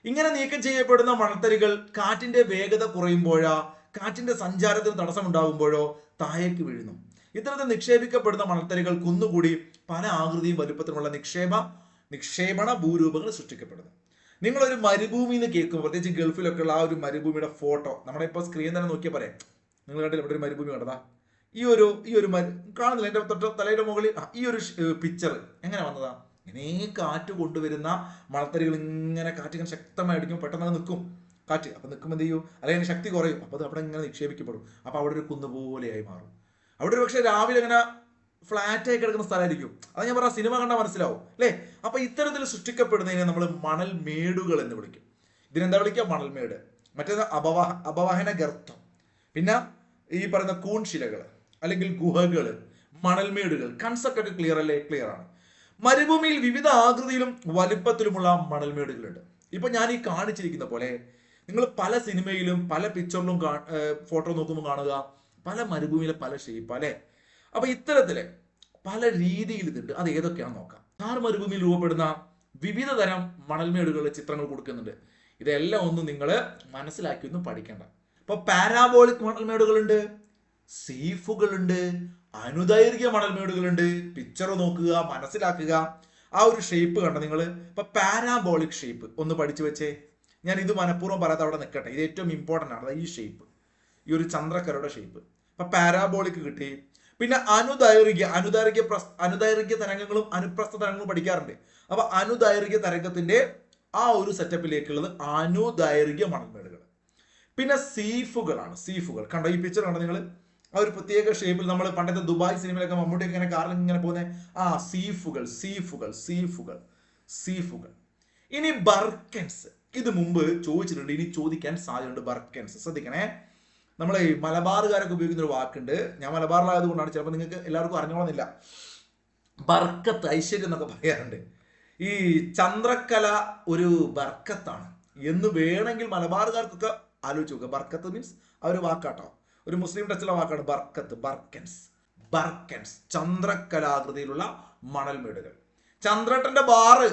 Speaker 1: ഇങ്ങനെ നീക്കം ചെയ്യപ്പെടുന്ന മണൽത്തരികൾ കാറ്റിന്റെ വേഗത കുറയുമ്പോഴോ കാറ്റിന്റെ സഞ്ചാരത്തിന് തടസ്സമുണ്ടാകുമ്പോഴോ താഴേക്ക് വീഴുന്നു. ഇത്തരത്തിൽ നിക്ഷേപിക്കപ്പെടുന്ന മണൽത്തരികൾ കുന്നുകൂടി പല ആകൃതിയും വലുപ്പത്തിലുള്ള നിക്ഷേപണ ഭൂരൂപങ്ങൾ സൃഷ്ടിക്കപ്പെടുന്നു. നിങ്ങളൊരു മരുഭൂമി എന്ന് കേൾക്കുമ്പോൾ, പ്രത്യേകിച്ച് ഗൾഫിലൊക്കെ ഉള്ള ആ ഒരു മരുഭൂമിയുടെ ഫോട്ടോ നമ്മുടെ ഇപ്പോൾ സ്ക്രീൻ തന്നെ നോക്കിയാൽ പറയാം. നിങ്ങൾ കണ്ടില്ല ഇവിടെ ഒരു മരുഭൂമി കണ്ടതാ, ഈ ഒരു കാണുന്നില്ല എൻ്റെ തലയുടെ മുകളിൽ ഈ ഒരു പിക്ചർ എങ്ങനെ വന്നതാ? ഇങ്ങനെ കാറ്റ് കൊണ്ടുവരുന്ന മണൽത്തരികൾ ഇങ്ങനെ കാറ്റിങ്ങനെ ശക്തമായി അടിക്കും, പെട്ടെന്ന് നിൽക്കും കാറ്റ്. അപ്പൊ നിൽക്കുമ്പോൾ എന്ത് ചെയ്യും, അല്ലെങ്കിൽ ശക്തി കുറയും, അപ്പൊ അത് അവിടെ ഇങ്ങനെ നിക്ഷേപിക്കപ്പെടും. അപ്പൊ അവിടെ ഒരു കുന്നുപോലെയായി മാറും. അവിടെ ഒരു പക്ഷെ രാവിലെ ഇങ്ങനെ ഫ്ലാറ്റ് ആയി കിടക്കുന്ന സ്ഥലമായിരിക്കും. അത് ഞാൻ പറഞ്ഞ സിനിമ കണ്ടാൽ മനസ്സിലാവും അല്ലേ. അപ്പൊ ഇത്തരത്തിൽ സൃഷ്ടിക്കപ്പെടുന്നതിനെ നമ്മൾ മണൽമേടുകൾ എന്ന് വിളിക്കും. ഇതിനെന്താ വിളിക്കുക? മണൽമേട്. മറ്റേത് അപവഹന ഗർത്തം. പിന്നെ ഈ പറയുന്ന കൂൺശിലകൾ അല്ലെങ്കിൽ ഗുഹകൾ, മണൽമേടുകൾ. കൺസെപ്റ്റ് ഒക്കെ ക്ലിയർ അല്ലേ? ക്ലിയർ ആണ്. മരുഭൂമിയിൽ വിവിധ ആകൃതിയിലും വലുപ്പത്തിലുമുള്ള മണൽമേടുകളുണ്ട്. ഇപ്പൊ ഞാൻ ഈ കാണിച്ചിരിക്കുന്ന പോലെ നിങ്ങൾ പല സിനിമയിലും പല പിക്ചറിലും ഫോട്ടോ നോക്കുമ്പോൾ കാണുക പല മരുഭൂമിയിലെ പല ഷേപ്പ് അല്ലെ. അപ്പൊ ഇത്തരത്തില് പല രീതിയിൽ ഇതുണ്ട്. അത് ഏതൊക്കെയാണെന്ന് നോക്കാം. താർ മരുഭൂമിയിൽ രൂപപ്പെടുന്ന വിവിധ തരം മണൽമേടുകളുടെ ചിത്രങ്ങൾ കൊടുക്കുന്നുണ്ട്. ഇതെല്ലാം ഒന്നും നിങ്ങൾ മനസ്സിലാക്കി ഒന്നും പഠിക്കേണ്ട. ഇപ്പൊ പാരാബോളിക് മണൽമേടുകളുണ്ട്, സീഫുകളുണ്ട്, അനുദൈർഘ്യ മണൽമേടുകളുണ്ട്. പിക്ചർ നോക്കുക, മനസ്സിലാക്കുക. ആ ഒരു ഷേപ്പ് കണ്ട നിങ്ങൾ. ഇപ്പൊ പാരാബോളിക് ഷേപ്പ് ഒന്ന് പഠിച്ചു വെച്ചേ. ഞാൻ ഇത് മനഃപൂർവ്വം പറയാതെ അവിടെ നിൽക്കട്ടെ, ഇത് ഏറ്റവും ഇമ്പോർട്ടൻ്റ് ആണ്. ഈ ഷേപ്പ്, ഈ ഒരു ചന്ദ്രക്കരയുടെ ഷേപ്പ്. അപ്പൊ പാരാബോളിക് കിട്ടി. പിന്നെ അനുദൈർഘ്യ തരംഗങ്ങളും അനുപ്രസ്ഥ തരംഗങ്ങളും പഠിക്കാറുണ്ട്. അപ്പൊ അനുദൈർഘ്യ തരംഗത്തിന്റെ ആ ഒരു സെറ്റപ്പിലേക്കുള്ളത് അനുദൈർഘ്യ മണൽമേടുകൾ. പിന്നെ സീഫുകളാണ്. സീഫുകൾ കണ്ടോ, ഈ പിക്ചർ കണ്ടോ നിങ്ങൾ? ആ ഒരു പ്രത്യേക ഷേപ്പിൽ നമ്മൾ പണ്ടത്തെ ദുബായ് സിനിമയിലൊക്കെ മമ്മൂട്ടിയൊക്കെ ഇങ്ങനെ കാറിൽ ഇങ്ങനെ പോകുന്നത് ആ സീഫുകൾ. ഇനി ബർക്കൻസ്, ഇത് മുമ്പ് ചോദിച്ചിട്ടുണ്ട്, ഇനി ചോദിക്കാൻ സാധ്യതയുണ്ട്. ബർക്കൻസ് ശ്രദ്ധിക്കണേ. നമ്മളെ മലബാറുകാരൊക്കെ ഉപയോഗിക്കുന്ന ഒരു വാക്കുണ്ട്. ഞാൻ മലബാറിലായത് കൊണ്ടാണ്, ചിലപ്പോൾ നിങ്ങൾക്ക് എല്ലാവർക്കും അറിഞ്ഞോളന്നില്ല. ബർക്കത്ത്, ഐശ്വര്യം എന്നൊക്കെ പറയാറുണ്ട്. ഈ ചന്ദ്രക്കല ഒരു ബർക്കത്താണ് എന്ന് വേണമെങ്കിൽ മലബാറുകാർക്കൊക്കെ ആലോചിച്ച് നോക്കുക. ബർക്കത്ത് മീൻസ് ആ ഒരു വാക്കാട്ടോ, ഒരു മുസ്ലിം ടച്ചുള്ള വാക്കാണ് ബർക്കത്ത്. ബർക്കൻസ് ചന്ദ്രക്കലാകൃതിയിലുള്ള മണൽമേടുകൾ. ചന്ദ്രട്ടന്റെ ബാറ്,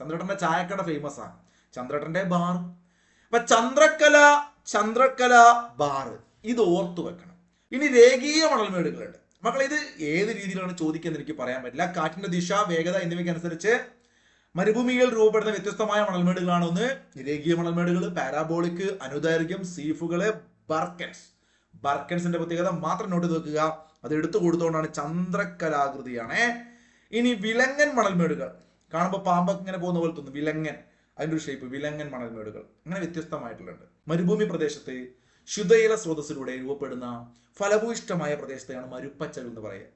Speaker 1: ചന്ദ്രട്ടന്റെ ചായക്കട ഫേമസ് ആണ്, ചന്ദ്രട്ടന്റെ ബാർ. അപ്പൊ ചന്ദ്രക്കല ബാറ്, ഇത് ഓർത്തു വെക്കണം. ഇനി രേഖീയ മണൽമേടുകളുണ്ട് മക്കളെ. ഇത് ഏത് രീതിയിലാണ് ചോദിക്കുന്നത് എനിക്ക് പറയാൻ പറ്റില്ല. കാറ്റിന്റെ ദിശ, വേഗത എന്നിവയ്ക്ക് അനുസരിച്ച് മരുഭൂമിയിൽ രൂപപ്പെടുന്ന വ്യത്യസ്തമായ മണൽമേടുകളാണ്. ഒന്ന് രേഖീയ മണൽമേടുകൾ, പാരാബോളിക്, അനുദൈർഘ്യം, സീഫുകള്, ബർക്കൻസിന്റെ പ്രത്യേകത മാത്രം നോട്ട് ചെയ്ത് വെക്കുക. അത് എടുത്തു കൊടുത്തുകൊണ്ടാണ് ചന്ദ്രക്കലാകൃതിയാണ്. ഇനി വിലങ്ങൻ മണൽമേടുകൾ, കാണുമ്പോൾ പാമ്പൊക്കെ ഇങ്ങനെ പോകുന്ന പോലെ തോന്നും. വിലങ്ങൻ, അതിൻ്റെ ഒരു ഷേപ്പ്, വിലങ്ങൻ മണൽമേടുകൾ. അങ്ങനെ വ്യത്യസ്തമായിട്ടുള്ളത്. മരുഭൂമി പ്രദേശത്ത് ശുദ്ധജല സ്രോതസ്സിലൂടെ രൂപപ്പെടുന്ന ഫലഭൂയിഷ്ടമായ പ്രദേശത്തെയാണ് മരുപ്പച്ചൽ എന്ന് പറയുക.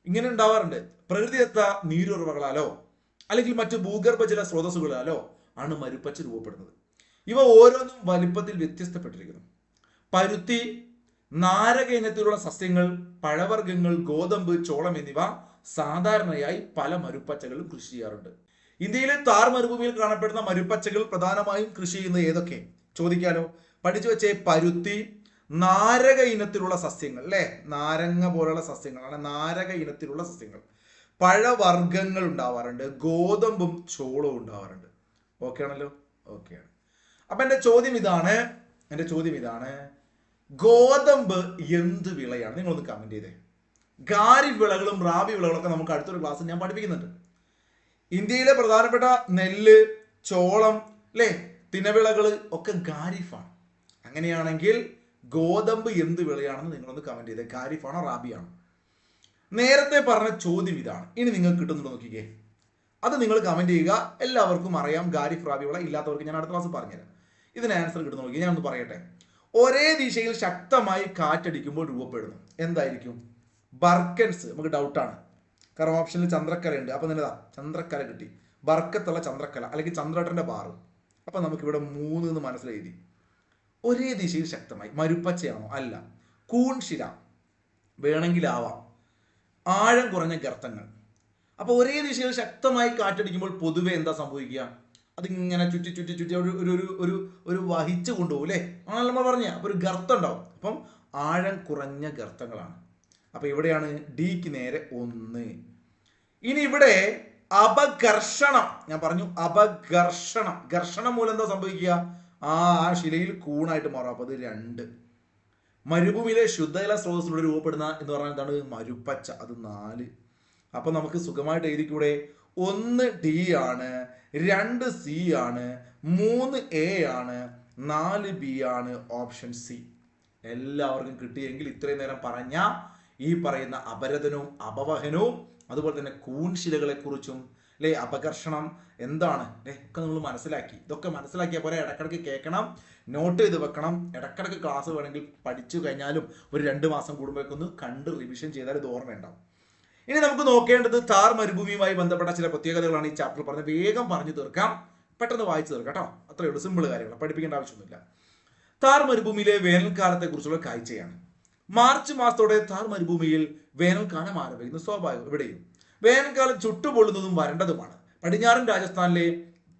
Speaker 1: ഇങ്ങനെ ഉണ്ടാവാറുണ്ട്. പ്രകൃതിദത്ത നീരുറവകളാലോ അല്ലെങ്കിൽ മറ്റു ഭൂഗർഭ ജല സ്രോതസ്സുകളിലോ ആണ് മരുപ്പച്ച രൂപപ്പെടുന്നത്. ഇവ ഓരോന്നും വലിപ്പത്തിൽ വ്യത്യസ്തപ്പെട്ടിരിക്കുന്നു. പരുത്തി, നാരക ഇനത്തിലുള്ള സസ്യങ്ങൾ, പഴവർഗ്ഗങ്ങൾ, ഗോതമ്പ്, ചോളം എന്നിവ സാധാരണയായി പല മരുപ്പച്ചകളും കൃഷി ചെയ്യാറുണ്ട്. ഇന്ത്യയിലെ താർ മരുഭൂമിയിൽ കാണപ്പെടുന്ന മരുപ്പച്ചകൾ പ്രധാനമായും കൃഷി ചെയ്യുന്നത് ഏതൊക്കെ ചോദിക്കാലോ? പഠിച്ചു വെച്ചേ. പരുത്തി, നാരക ഇനത്തിലുള്ള സസ്യങ്ങൾ അല്ലെ, നാരങ്ങ പോലുള്ള സസ്യങ്ങളാണ് നാരക ഇനത്തിലുള്ള സസ്യങ്ങൾ. പഴവർഗ്ഗങ്ങൾ ഉണ്ടാവാറുണ്ട്, ഗോതമ്പും ചോളവും ഉണ്ടാവാറുണ്ട്. ഓക്കെ ആണല്ലോ? ഓക്കെ ആണ്. അപ്പൊ എന്റെ ചോദ്യം ഇതാണ്, ഗോതമ്പ് എന്ത് വിളയാണ്? നിങ്ങളൊന്ന് കമന്റ് ചെയ്തേ. ഖാരിഫ് വിളകളും റാബി വിളകളൊക്കെ നമുക്ക് അടുത്തൊരു ക്ലാസ്സിൽ ഞാൻ പഠിപ്പിക്കുന്നുണ്ട്. ഇന്ത്യയിലെ പ്രധാനപ്പെട്ട നെല്ല്, ചോളം അല്ലെ, തിനവിളകൾ ഒക്കെ ഖാരിഫാണ്. അങ്ങനെയാണെങ്കിൽ ഗോതമ്പ് എന്ത് വിളയാണെന്ന് നിങ്ങളൊന്ന് കമന്റ് ചെയ്തേ. ഖാരിഫാണോ റാബിയാണോ? നേരത്തെ പറഞ്ഞ ചോദ്യം ഇതാണ്. ഇനി നിങ്ങൾക്ക് കിട്ടുന്നുണ്ടോ നോക്കിക്കേ. അത് നിങ്ങൾ കമന്റ് ചെയ്യുക. എല്ലാവർക്കും അറിയാം ഖാരിഫ് റാബി വിള. ഇല്ലാത്തവർക്ക് ഞാൻ അടുത്ത ക്ലാസ് പറഞ്ഞുതരാം. ഇതിന് ആൻസർ കിട്ടുന്ന നോക്കി. ഞാനൊന്ന് പറയട്ടെ. ഒരേ ദിശയിൽ ശക്തമായി കാറ്റടിക്കുമ്പോൾ രൂപപ്പെടുന്നു എന്തായിരിക്കും? ബർക്കൻസ്. നമുക്ക് ഡൗട്ടാണ്, കാരണം ഓപ്ഷനിൽ ചന്ദ്രക്കല ഉണ്ട്. അപ്പൊ നിന്നതാ ചന്ദ്രക്കല കിട്ടി. ബർക്കത്തുള്ള ചന്ദ്രക്കല അല്ലെങ്കിൽ ചന്ദ്രട്ടന്റെ ബാറ്. അപ്പൊ നമുക്ക് ഇവിടെ 3 എന്ന് മനസ്സിലെഴുതി. ഒരേ ദിശയിൽ ശക്തമായി മരുപ്പച്ചയാണോ? അല്ല. കൂൺശില വേണമെങ്കിൽ ആവാം. ആഴം കുറഞ്ഞ ഗർത്തങ്ങൾ. അപ്പൊ ഒരേ ദിശയിൽ ശക്തമായി കാറ്റടിക്കുമ്പോൾ പൊതുവെ എന്താ സംഭവിക്കുക? അതിങ്ങനെ ചുറ്റി ചുറ്റി ചുറ്റി ഒരു വഹിച്ചു കൊണ്ടുപോകും അല്ലേ? ആണല്ലോ നമ്മൾ പറഞ്ഞ. അപ്പൊ ഒരു ഗർത്തം ഉണ്ടാവും. അപ്പം ആഴം കുറഞ്ഞ ഗർത്തങ്ങളാണ്. അപ്പൊ ഇവിടെയാണ് ഡിക്ക് നേരെ 1. ഇനി ഇവിടെ അപഘർഷണം. ഞാൻ പറഞ്ഞു അപഘർഷണം. ഘർഷണം മൂലം എന്താ സംഭവിക്കുക? ആ ശിലയിൽ കൂണായിട്ട് മാറും. അപ്പൊ അത് 2. മരുഭൂമിയിലെ ശുദ്ധജല സ്രോതസ്സിലൂടെ രൂപപ്പെടുന്ന എന്ന് പറഞ്ഞാൽ എന്താണ്? മരുപ്പച്ച. അത് 4. അപ്പൊ നമുക്ക് സുഖമായിട്ട് എഴുതിക്കൂടെ? 1 ഡി ആണ്, 2 സി ആണ്, 3 എ ആണ്, 4 ബി ആണ്. Option C. എല്ലാവർക്കും കിട്ടിയെങ്കിൽ ഇത്രയും നേരം പറഞ്ഞ ഈ പറയുന്ന അപരതനവും അപവഹനവും അതുപോലെ തന്നെ കൂൺശിലകളെ കുറിച്ചും അല്ലെ, അപകർഷണം എന്താണ് ഒക്കെ നമ്മൾ മനസ്സിലാക്കി. ഇതൊക്കെ മനസ്സിലാക്കിയ പോലെ ഇടക്കിടക്ക് കേൾക്കണം, നോട്ട് ചെയ്ത് വെക്കണം. ഇടക്കിടക്ക് ക്ലാസ് വേണമെങ്കിൽ പഠിച്ചു കഴിഞ്ഞാലും ഒരു 2 മാസം കൂടുമ്പോഴേക്ക് ഒന്ന് കണ്ട് റിവിഷൻ ചെയ്താൽ ഇത് ഓർമ്മയുണ്ടാവും. ഇനി നമുക്ക് നോക്കേണ്ടത് താർ മരുഭൂമിയുമായി ബന്ധപ്പെട്ട ചില പ്രത്യേകതകളാണ് ഈ ചാപ്റ്റർ പറഞ്ഞത്. വേഗം പറഞ്ഞു തീർക്കാം, പെട്ടെന്ന് വായിച്ചു തീർക്കാം കേട്ടോ. അത്രയേ ഉള്ളൂ, സിമ്പിൾ കാര്യങ്ങൾ, പഠിപ്പിക്കേണ്ട ആവശ്യമൊന്നുമില്ല. താർ മരുഭൂമിയിലെ വേനൽക്കാലത്തെ കുറിച്ചുള്ള കാഴ്ചയാണ്. മാർച്ച് മാസത്തോടെ താർ മരുഭൂമിയിൽ വേനൽക്കാലം ആരംഭിക്കുന്നു. സ്വാഭാവികം. ഇവിടെയും വേനൽക്കാലം ചുട്ടുപൊള്ളുന്നതും വരണ്ടതുമാണ്. പടിഞ്ഞാറൻ രാജസ്ഥാനിലെ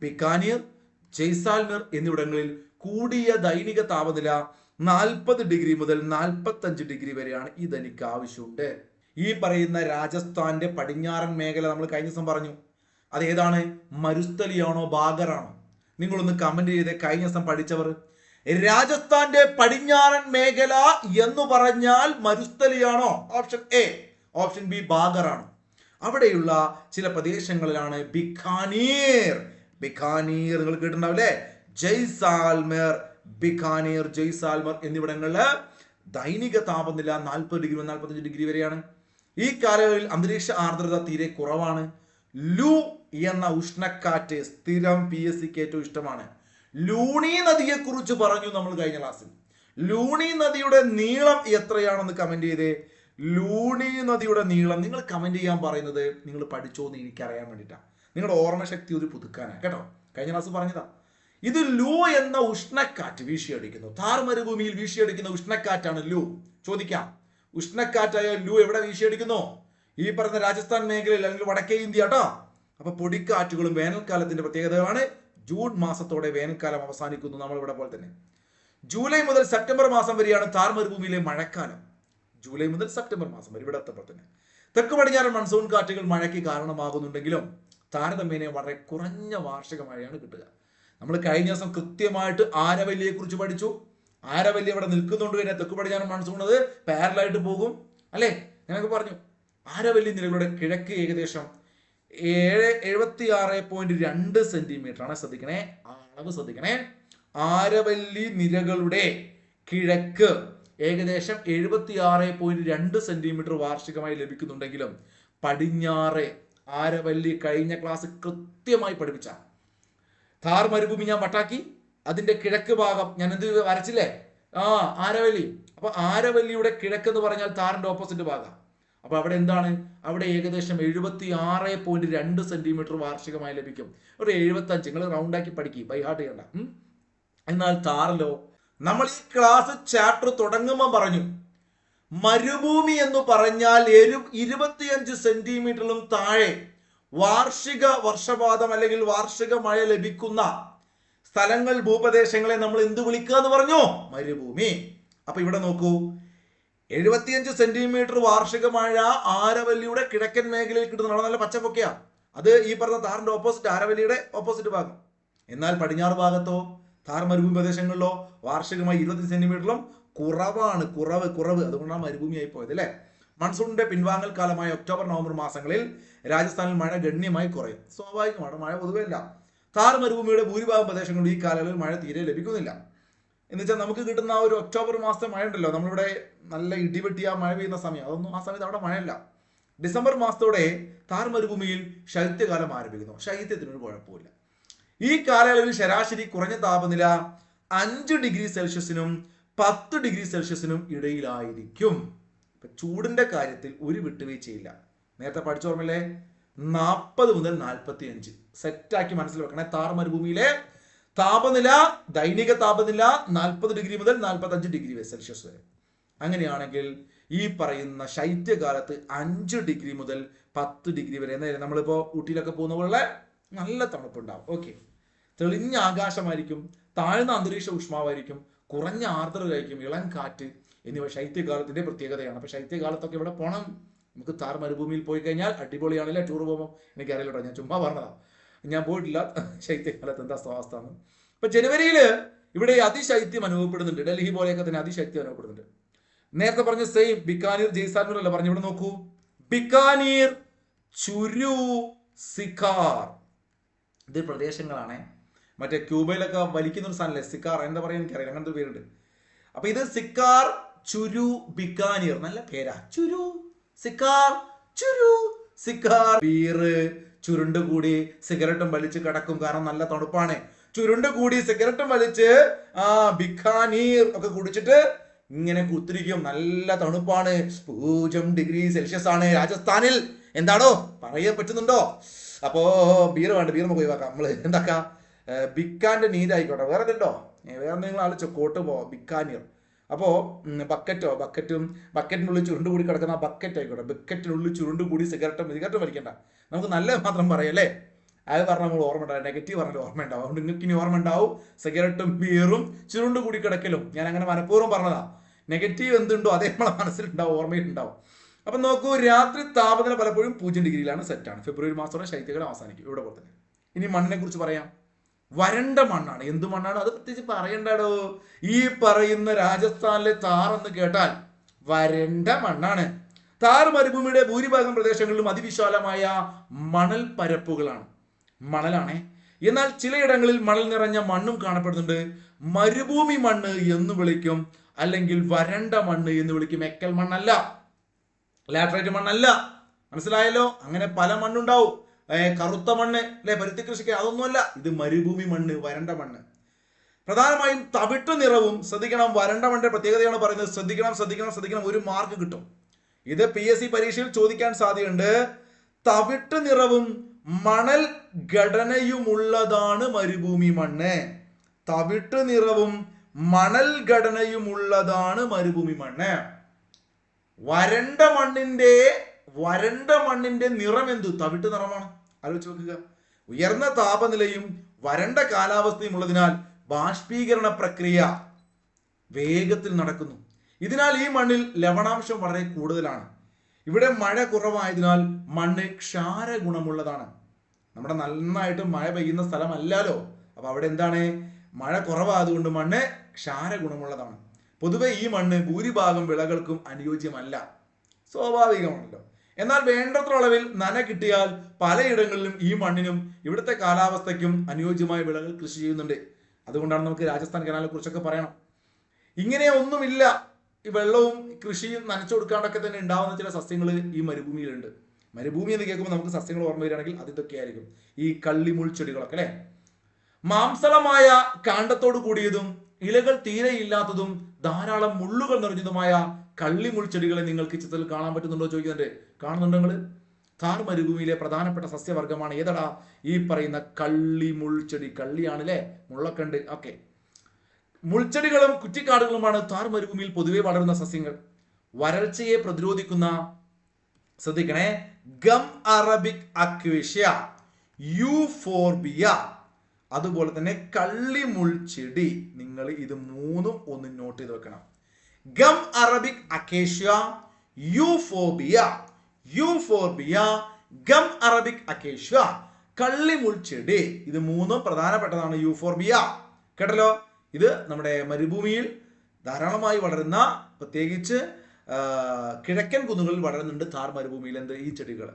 Speaker 1: ബിക്കാനീർ, ജയ്സാൽമീർ എന്നിവിടങ്ങളിൽ കൂടിയ ദൈനിക താപനില 40 ഡിഗ്രി മുതൽ 45 ഡിഗ്രി വരെയാണ്. ഇതെനിക്ക് ആവശ്യമുണ്ട്. ഈ പറയുന്ന രാജസ്ഥാന്റെ പടിഞ്ഞാറൻ മേഖല നമ്മൾ കഴിഞ്ഞ ദിവസം പറഞ്ഞു. അതേതാണ്? മരുസ്ഥലിയാണോ ബാഗറാണോ? നിങ്ങളൊന്ന് കമന്റ് ചെയ്തേ. കഴിഞ്ഞ ദിവസം പഠിച്ചവർ. രാജസ്ഥാന്റെ പടിഞ്ഞാറൻ മേഖല എന്ന് പറഞ്ഞാൽ മരുസ്ഥലിയാണോ? Option A. ഓപ്ഷൻ ബി ബാഗറാണോ? അവിടെയുള്ള ചില പ്രദേശങ്ങളിലാണ് ബിക്കാനീർ. നിങ്ങൾ കേട്ടിട്ടുണ്ടാവില്ലേ? ജയ്സാൽമീർ, ബിക്കാനീർ, ജയ്സാൽമീർ എന്നിവിടങ്ങളില് ദൈനിക താപനില 40 ഡിഗ്രി 45 ഡിഗ്രി വരെയാണ്. ഈ കാലയളവിൽ അന്തരീക്ഷ ആർദ്രത തീരെ കുറവാണ്. ലൂ എന്ന ഉഷ്ണക്കാറ്റ് സ്ഥിരം PSCക്ക് ഏറ്റവും ഇഷ്ടമാണ്. ലൂണി നദിയെ കുറിച്ച് പറഞ്ഞു നമ്മൾ കഴിഞ്ഞ ക്ലാസ്സിൽ. ലൂണി നദിയുടെ നീളം എത്രയാണെന്ന് കമന്റ് ചെയ്തേ. ലൂണി നദിയുടെ നീളം നിങ്ങൾ കമന്റ് ചെയ്യാൻ പറയുന്നത് നിങ്ങൾ പഠിച്ചോന്ന് എനിക്കറിയാൻ വേണ്ടിയിട്ടാണ്. നിങ്ങളുടെ ഓർമ്മശക്തി ഒരു പുതുക്കാനാണ് കേട്ടോ. കഴിഞ്ഞ ക്ലാസ് പറഞ്ഞതാ. ഇത് ലൂ എന്ന ഉഷ്ണക്കാറ്റ് വീശിയടിക്കുന്നു. താർ മരുഭൂമിയിൽ വീശിയടിക്കുന്ന ഉഷ്ണക്കാറ്റാണ് ലൂ. ചോദിക്കാം, ഉഷ്ണക്കാറ്റായ ലൂ എവിടെ വീശിയടിക്കുന്നു? ഈ പറഞ്ഞ രാജസ്ഥാൻ മേഖലയിൽ അല്ലെങ്കിൽ വടക്കേ ഇന്ത്യ കേട്ടോ. അപ്പൊ പൊടിക്കാറ്റുകളും വേനൽക്കാലത്തിന്റെ പ്രത്യേകതകളാണ്. ജൂൺ മാസത്തോടെ വേനൽക്കാലം അവസാനിക്കുന്നു. നമ്മളിവിടെ പോലെ തന്നെ ജൂലൈ മുതൽ സെപ്റ്റംബർ മാസം വരെയാണ് താർ മരുഭൂമിയിലെ മഴക്കാലം. ജൂലൈ മുതൽ സെപ്റ്റംബർ മാസം വരെ ഇവിടെ എത്തപ്പോൾ തന്നെ തെക്ക് പടിഞ്ഞാറൻ മൺസൂൺ കാറ്റുകൾ മഴയ്ക്ക് കാരണമാകുന്നുണ്ടെങ്കിലും താരതമ്യേന വളരെ കുറഞ്ഞ വാർഷിക മഴയാണ് കിട്ടുക. നമ്മൾ കഴിഞ്ഞ ദിവസം കൃത്യമായിട്ട് ആരവല്ലിയെ കുറിച്ച് പഠിച്ചു. ആരവല്ലി അവിടെ നിൽക്കുന്നുണ്ട്. പിന്നെ തെക്ക് പടിഞ്ഞാറൻ മൺസൂൺ അത് പാരലായിട്ട് പോകും അല്ലേ? ഞാനൊക്കെ പറഞ്ഞു. ആരവല്ലി നിലകളുടെ കിഴക്ക് ഏകദേശം 76.2 സെന്റിമീറ്റർ ആണ്. ശ്രദ്ധിക്കണേ, അളവ് ശ്രദ്ധിക്കണേ. ആരവല്ലി നിരകളുടെ കിഴക്ക് ഏകദേശം 76.2 സെന്റിമീറ്റർ വാർഷികമായി ലഭിക്കുന്നുണ്ടെങ്കിലും പടിഞ്ഞാറ് ആരവല്ലി കഴിഞ്ഞ ക്ലാസ് കൃത്യമായി പഠിപ്പിച്ച താർ മരുഭൂമി ഞാൻ വട്ടാക്കി. അതിന്റെ കിഴക്ക് ഭാഗം ഞാൻ എന്ത് വരച്ചില്ലേ? ആരവല്ലി. അപ്പൊ ആരവല്ലിയുടെ കിഴക്ക് എന്ന് പറഞ്ഞാൽ താറിന്റെ ഓപ്പോസിറ്റ് ഭാഗം. അപ്പൊ അവിടെ എന്താണ്, അവിടെ ഏകദേശം 76.2 സെന്റിമീറ്റർ വാർഷികമായി ലഭിക്കും. ഒരു 75 നിങ്ങൾ റൗണ്ടാക്കി പഠിക്കും, ബൈ ഹാർട്ട് ചെയ്യണ്ട. എന്നാൽ താറിലോ, നമ്മൾ ഈ ക്ലാസ് ചാപ്റ്റർ തുടങ്ങുമ്പോൾ പറഞ്ഞു മരുഭൂമി എന്ന് പറഞ്ഞാൽ 25 സെന്റിമീറ്ററിലും താഴെ വാർഷിക വർഷപാതം അല്ലെങ്കിൽ വാർഷിക മഴ ലഭിക്കുന്ന സ്ഥലങ്ങൾ, ഭൂപ്രദേശങ്ങളെ നമ്മൾ എന്ത് വിളിക്കുക എന്ന് പറഞ്ഞു? മരുഭൂമി. അപ്പൊ ഇവിടെ നോക്കൂ, 75 സെന്റിമീറ്റർ വാർഷിക മഴ ആരവല്ലിയുടെ കിഴക്കൻ മേഖലയിൽ കിട്ടുന്ന നല്ല പച്ചപ്പൊക്കെയാ. അത് ഈ പറഞ്ഞ താറിന്റെ ഓപ്പോസിറ്റ്, ആരവല്ലിയുടെ ഓപ്പോസിറ്റ് ഭാഗം. എന്നാൽ പടിഞ്ഞാറ് ഭാഗത്തോ താർ മരുഭൂമി പ്രദേശങ്ങളിലോ വാർഷികമായി 20 സെന്റിമീറ്ററിലും കുറവാണ്. കുറവ്. അതുകൊണ്ടാണ് മരുഭൂമിയായി പോയത് അല്ലെ. മൺസൂണിന്റെ പിൻവാങ്ങൽ കാലമായ ഒക്ടോബർ നവംബർ മാസങ്ങളിൽ രാജസ്ഥാനിൽ മഴ ഗണ്യമായി കുറയും. സ്വാഭാവികമാണ്, മഴ പൊതുവെ ഇല്ല. താർ മരുഭൂമിയുടെ ഭൂരിഭാഗം പ്രദേശങ്ങളിൽ ഈ കാലയളവിൽ മഴ തീരെ ലഭിക്കുന്നില്ല. എന്ന് വെച്ചാൽ നമുക്ക് കിട്ടുന്ന ഒരു ഒക്ടോബർ മാസത്തെ മഴ ഉണ്ടല്ലോ, നമ്മളിവിടെ നല്ല ഇടിവെട്ടിയ മഴ പെയ്യുന്ന സമയം, അതൊന്നും ആ സമയത്ത് അവിടെ മഴയില്ല. ഡിസംബർ മാസത്തോടെ താർ മരുഭൂമിയിൽ ശൈത്യകാലം ആരംഭിക്കുന്നു. ശൈത്യത്തിനൊരു കുഴപ്പമില്ല. ഈ കാലയളവിൽ ശരാശരി കുറഞ്ഞ താപനില 5 ഡിഗ്രി സെൽഷ്യസിനും 10 ഡിഗ്രി സെൽഷ്യസിനും ഇടയിലായിരിക്കും. ഇപ്പൊ ചൂടിന്റെ കാര്യത്തിൽ ഒരു വിട്ടുവീഴ്ചയില്ല. നേരത്തെ പഠിച്ചോർമ്മല്ലേ, 40 മുതൽ 45 സെറ്റാക്കി മനസ്സിൽ വെക്കണേ. താർ മരുഭൂമിയിലെ താപനില, ദൈനിക താപനില 40 ഡിഗ്രി മുതൽ 45 ഡിഗ്രി സെൽഷ്യസ് വരെ. അങ്ങനെയാണെങ്കിൽ ഈ പറയുന്ന ശൈത്യകാലത്ത് 5 ഡിഗ്രി മുതൽ 10 ഡിഗ്രി വരെ, നമ്മളിപ്പോ ഊട്ടിയിലൊക്കെ പോകുന്ന പോലെ നല്ല തണുപ്പുണ്ടാവും. ഓക്കെ, തെളിഞ്ഞ ആകാശമായിരിക്കും, താഴ്ന്ന അന്തരീക്ഷ ഊഷ്മാവായിരിക്കും, കുറഞ്ഞ ആർദ്രതയായിരിക്കും, ഇളം കാറ്റ് എന്നിവ ശൈത്യകാലത്തിന്റെ പ്രത്യേകതയാണ്. അപ്പൊ ശൈത്യകാലത്തൊക്കെ ഇവിടെ പോകണം. നമുക്ക് താർ മരുഭൂമിയിൽ പോയി കഴിഞ്ഞാൽ അടിപൊളിയാണല്ലേ. ടൂർ പോകുമ്പോൾ എനിക്കറിയില്ല, ഞാൻ ചുമ്മാ പറഞ്ഞതാ, ഞാൻ പോയിട്ടില്ല ശൈത്യകാലത്ത് എന്താ അവസ്ഥ. ഇപ്പൊ ജനുവരിയിൽ ഇവിടെ അതിശൈത്യം അനുഭവപ്പെടുന്നുണ്ട്. ഡൽഹി പോലെയൊക്കെ തന്നെ അതിശൈത്യം അനുഭവപ്പെടുന്നുണ്ട്. നേരത്തെ പറഞ്ഞ സെയിം ബിക്കാനീർ, ജയ്സാൽമീർ അല്ല പറഞ്ഞു. ഇവിടെ നോക്കൂ, ബിക്കാനീർ, ചുരു, സിക്കാർ, ഇത് പ്രദേശങ്ങളാണ്. മറ്റേ ക്യൂബയിലൊക്കെ വലിക്കുന്ന ഒരു സാധനല്ലേ സിക്കാർ, എന്താ പറയാ എനിക്കറിയാം, അങ്ങനത്തെ പേരുണ്ട്. അപ്പൊ ഇത് സിക്കാർ, ചുരു, ബിക്കാനീർ, നല്ല പേരാ. ചുരു, സിക്കാർ, ചുരു, സിക്കാർ. ബീറ് ചുരുണ്ട് കൂടി സിഗരറ്റും വലിച്ച് കിടക്കും, കാരണം നല്ല തണുപ്പാണ്. ചുരുണ്ട് കൂടി സിഗരറ്റും വലിച്ച് ബിക്കാനീർ ഒക്കെ കുടിച്ചിട്ട് ഇങ്ങനെ കുത്തിരിക്കും. നല്ല തണുപ്പാണ്, 0 ഡിഗ്രി സെൽഷ്യസ് ആണ് രാജസ്ഥാനിൽ. എന്താണോ പറയാൻ പറ്റുന്നുണ്ടോ? അപ്പോ ബീർ വേണ്ട, ബീർ നമുക്ക് ഒഴിവാക്കാം. നമ്മള് എന്താക്കാം, ബിക്കാന്റെ നീരായിക്കോട്ടെ. വേറെ എന്തുണ്ടോ, വേറെ നിങ്ങൾ ആലോചിച്ചോ, കോട്ട് പോ ബിക്കാനീർ. അപ്പോ ബക്കറ്റിനുള്ളിൽ ചുരുണ്ട് കൂടി കിടക്കുന്ന ബക്കറ്റ് ആയിക്കോട്ടെ. ബക്കറ്റിനുള്ളിൽ ചുരുണ്ട് കൂടി സിഗരറ്റും വലിക്കണ്ട. നമുക്ക് നല്ല മാത്രം പറയല്ലേ. അത് പറഞ്ഞാൽ നമ്മൾ ഓർമ്മ ഉണ്ടാവും, നെഗറ്റീവ് പറഞ്ഞാൽ ഓർമ്മ ഉണ്ടാവും. അതുകൊണ്ട് നിങ്ങൾക്ക് ഇനി ഓർമ്മ ഉണ്ടാവും സിഗരറ്റും ബീറും ചുരുണ്ട് കൂടി കിടക്കലും. ഞാൻ അങ്ങനെ മനഃപൂർവ്വം പറഞ്ഞതാ. നെഗറ്റീവ് എന്തുണ്ടോ അതേ നമ്മളെ മനസ്സിലുണ്ടാവും, ഓർമ്മയിലുണ്ടാവും. അപ്പൊ നോക്കൂ, രാത്രി താപനില പലപ്പോഴും 0 ഡിഗ്രിയിലാണ് സെറ്റാണ്. ഫെബ്രുവരി മാസത്തോടെ ശൈത്യകാലം അവസാനിക്കും. ഇവിടെ പോലെ തന്നെ. ഇനി മണ്ണിനെ കുറിച്ച് പറയാം. വരണ്ട മണ്ണാണ്. എന്ത് മണ്ണാണ് അത് പ്രത്യേകിച്ച് പറയണ്ടോ. ഈ പറയുന്ന രാജസ്ഥാനിലെ താർ എന്ന് കേട്ടാൽ വരണ്ട മണ്ണാണ്. താർ മരുഭൂമിയുടെ ഭൂരിഭാഗം പ്രദേശങ്ങളിലും അതിവിശാലമായ മണൽ പരപ്പുകളാണ്, മണലാണേ. എന്നാൽ ചിലയിടങ്ങളിൽ മണൽ നിറഞ്ഞ മണ്ണും കാണപ്പെടുന്നുണ്ട്. മരുഭൂമി മണ്ണ് എന്ന് വിളിക്കും, അല്ലെങ്കിൽ വരണ്ട മണ്ണ് എന്ന് വിളിക്കും. എക്കൽ മണ്ണല്ല, ലാറ്ററൈറ്റ് മണ്ണല്ല. മനസ്സിലായല്ലോ? അങ്ങനെ പല മണ്ണുണ്ടാവും. കറുത്ത മണ്ണ് അല്ലെ, പരുത്തി കൃഷിക്ക്, അതൊന്നുമല്ല. ഇത് മരുഭൂമി മണ്ണ്, വരണ്ട മണ്ണ്. പ്രധാനമായും തവിട്ട് നിറവും. ശ്രദ്ധിക്കണം, വരണ്ട മണ്ണിന്റെ പ്രത്യേകതയാണ് പറയുന്നത്. ശ്രദ്ധിക്കണം. ഒരു മാർക്ക് കിട്ടും. ഇത് PSC പരീക്ഷയിൽ ചോദിക്കാൻ സാധ്യതയുണ്ട്. തവിട്ട് നിറവും മണൽ ഘടനയുമുള്ളതാണ് മരുഭൂമി മണ്ണ്. തവിട്ട് നിറവും മണൽ ഘടനയുമുള്ളതാണ് മരുഭൂമി മണ്ണ്. വരണ്ട മണ്ണിന്റെ നിറം എന്ത്? തവിട്ട് നിറമാണ്. ആലോചിച്ച് നോക്കുക. ഉയർന്ന താപനിലയും വരണ്ട കാലാവസ്ഥയും ഉള്ളതിനാൽ ബാഷ്പീകരണ പ്രക്രിയ വേഗത്തിൽ നടക്കുന്നു. ഇതിനാൽ ഈ മണ്ണിൽ ലവണാംശം വളരെ കൂടുതലാണ്. ഇവിടെ മഴ കുറവായതിനാൽ മണ്ണ് ക്ഷാര ഗുണമുള്ളതാണ്. നമ്മുടെ നന്നായിട്ട് മഴ പെയ്യുന്ന സ്ഥലമല്ലല്ലോ. അപ്പൊ അവിടെ എന്താണ്, മഴ കുറവായതുകൊണ്ട് മണ്ണ് ക്ഷാര ഗുണമുള്ളതാണ്. പൊതുവെ ഈ മണ്ണ് ഭൂരിഭാഗം വിളകൾക്കും അനുയോജ്യമല്ല, സ്വാഭാവികമാണല്ലോ. എന്നാൽ വേണ്ടത്ര അളവിൽ നന കിട്ടിയാൽ പലയിടങ്ങളിലും ഈ മണ്ണിനും ഇവിടുത്തെ കാലാവസ്ഥയ്ക്കും അനുയോജ്യമായ വിളകൾ കൃഷി ചെയ്യുന്നുണ്ട്. അതുകൊണ്ടാണ് നമുക്ക് രാജസ്ഥാൻ കനാലിനെ കുറിച്ചൊക്കെ പറയണം. ഇങ്ങനെ ഒന്നുമില്ല, ഈ വെള്ളവും കൃഷിയും നനച്ചു കൊടുക്കാണ്ടൊക്കെ തന്നെ ഉണ്ടാവുന്ന ചില സസ്യങ്ങൾ ഈ മരുഭൂമിയിലുണ്ട്. മരുഭൂമി എന്ന് കേൾക്കുമ്പോൾ നമുക്ക് സസ്യങ്ങൾ ഓർമ്മ വരികയാണെങ്കിൽ അതിതൊക്കെ ആയിരിക്കും. ഈ കള്ളിമുൾ ചെടികളൊക്കെ അല്ലെ. മാംസളമായ കാണ്ടത്തോട് കൂടിയതും ഇലകൾ തീരെ ഇല്ലാത്തതും ധാരാളം മുള്ളുകൾ നിറഞ്ഞതുമായ കള്ളിമുൾച്ചെടികളെ നിങ്ങൾക്ക് ചിത്രത്തിൽ കാണാൻ പറ്റുന്നുണ്ടോ ചോദിക്കുന്നുണ്ട്. കാണുന്നുണ്ടോ നിങ്ങൾ? താർ മരുഭൂമിയിലെ പ്രധാനപ്പെട്ട സസ്യവർഗമാണ് ഏതടാ ഈ പറയുന്ന കള്ളിമുൾച്ചെടി. കള്ളിയാണ് അല്ലേ, മുള്ളൊക്കെ ഉണ്ട്. ഓക്കെ, മുൾച്ചെടികളും കുറ്റിക്കാടുകളുമാണ് താർ മരുഭൂമിയിൽ പൊതുവെ വളരുന്ന സസ്യങ്ങൾ. വരൾച്ചയെ പ്രതിരോധിക്കുന്ന, ശ്രദ്ധിക്കണേ, ഗം അറബിക് അക്വേഷ്യ, യൂഫോർബിയ, അതുപോലെ തന്നെ കള്ളിമുൾച്ചെടി. നിങ്ങൾ ഇത് മൂന്നും ഒന്ന് നോട്ട് ചെയ്ത് വെക്കണം. Gum Arabic acacia, euphorbia, gum Arabic acacia, കള്ളിമുൾച്ചെടി. ഇത് മൂന്നും പ്രധാനപ്പെട്ടതാണ്. യൂഫോർബിയ കേട്ടല്ലോ. ഇത് നമ്മുടെ മരുഭൂമിയിൽ ധാരാളമായി വളരുന്ന, പ്രത്യേകിച്ച് കിഴക്കൻ കുന്നുകളിൽ വളരുന്നുണ്ട് താർ മരുഭൂമിയിൽ ഈ ചെടികൾ.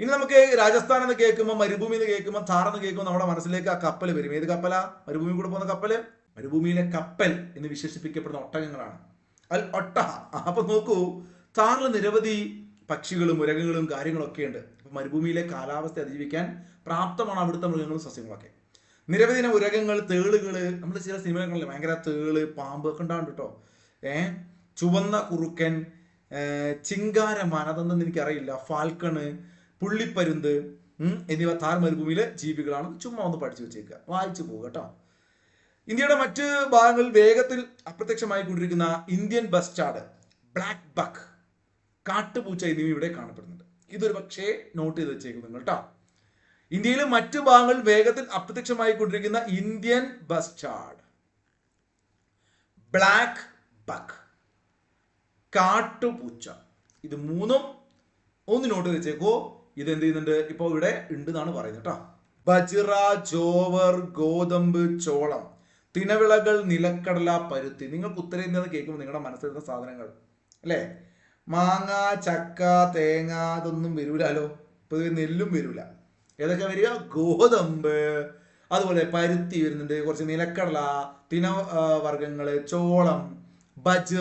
Speaker 1: ഇനി നമുക്ക് രാജസ്ഥാൻ എന്ന് കേൾക്കുമ്പോൾ, മരുഭൂമി എന്ന് കേൾക്കുമ്പോൾ, താർ എന്ന് കേൾക്കുമ്പോൾ നമ്മുടെ മനസ്സിലേക്ക് ആ കപ്പൽ വരും. ഏത് കപ്പലാ? മരുഭൂമി കൂടെ പോകുന്ന കപ്പല്. മരുഭൂമിയിലെ കപ്പൽ എന്ന് വിശേഷിപ്പിക്കപ്പെടുന്ന ഒട്ടകങ്ങളാണ്, അൽ ഒട്ടഹ. അപ്പൊ നോക്കൂ, താറിൽ നിരവധി പക്ഷികളും മൃഗങ്ങളും കാര്യങ്ങളൊക്കെ ഉണ്ട്. അപ്പൊ മരുഭൂമിയിലെ കാലാവസ്ഥ അതിജീവിക്കാൻ പ്രാപ്തമാണ് അവിടുത്തെ മൃഗങ്ങളും സസ്യങ്ങളൊക്കെ. നിരവധി ഉരകങ്ങൾ, തേളുകള്, നമ്മൾ ചില സിനിമകളിൽ ഭയങ്കര തേള്, പാമ്പ് ഒക്കെ ഉണ്ടാവും കേട്ടോ. ചുവന്ന കുറുക്കൻ, ചിങ്കാരമാൻ, അതൊന്നും എനിക്കറിയില്ല, ഫാൽക്കണ്, പുള്ളിപ്പരുന്ത് എന്നിവ താർ മരുഭൂമിയിലെ ജീവികളാണ്. ചുമ്മാ ഒന്ന് പഠിച്ചു വെച്ചേക്കുക, വായിച്ചു പോകുക കേട്ടോ. ഇന്ത്യയുടെ മറ്റ് ഭാഗങ്ങളിൽ വേഗത്തിൽ അപ്രത്യക്ഷമായി കൊണ്ടിരിക്കുന്ന ഇന്ത്യൻ ബസ്റ്റാർഡ്, ബ്ലാക്ക് ബക്ക്, കാട്ടുപൂച്ച എന്നിവ ഇവിടെ കാണപ്പെടുന്നുണ്ട്. ഇതൊരു പക്ഷേ നോട്ട് ചെയ്ത് വെച്ചേക്കും നിങ്ങൾ കേട്ടോ. ഇന്ത്യയിലെ മറ്റു ഭാഗങ്ങളിൽ വേഗത്തിൽ അപ്രത്യക്ഷമായി കൊണ്ടിരിക്കുന്ന ഇന്ത്യൻ ബസ്റ്റാർഡ്, ബ്ലാക്ക് ബക്ക്, കാട്ടുപൂച്ച, ഇത് മൂന്നും ഒന്ന് നോട്ട് ചെയ്ത് വെച്ചേക്കോ. ഇത് എന്ത് ചെയ്യുന്നുണ്ട്? ഇപ്പൊ ഇവിടെ ഉണ്ട് എന്നാണ് പറയുന്നത് കേട്ടോ. ബജ്റ, ജോവർ, ഗോതമ്പ്, ചോളം, തിനവിളകൾ, നിലക്കടല, പരുത്തി. നിങ്ങൾക്ക് ഉത്തരേന്ത്യ എന്ന് കേൾക്കുമ്പോൾ നിങ്ങളുടെ മനസ്സിലുള്ള സാധനങ്ങൾ അല്ലേ? മാങ്ങ, ചക്ക, തേങ്ങ, അതൊന്നും വരൂലോ. പൊതുവെ നെല്ലും വരൂല. ഏതൊക്കെ വരിക? ഗോതമ്പ്, അതുപോലെ പരുത്തി വരുന്നുണ്ട്, കുറച്ച് നിലക്കടല, തിന വർഗങ്ങള്, ചോളം, ബജ്റ,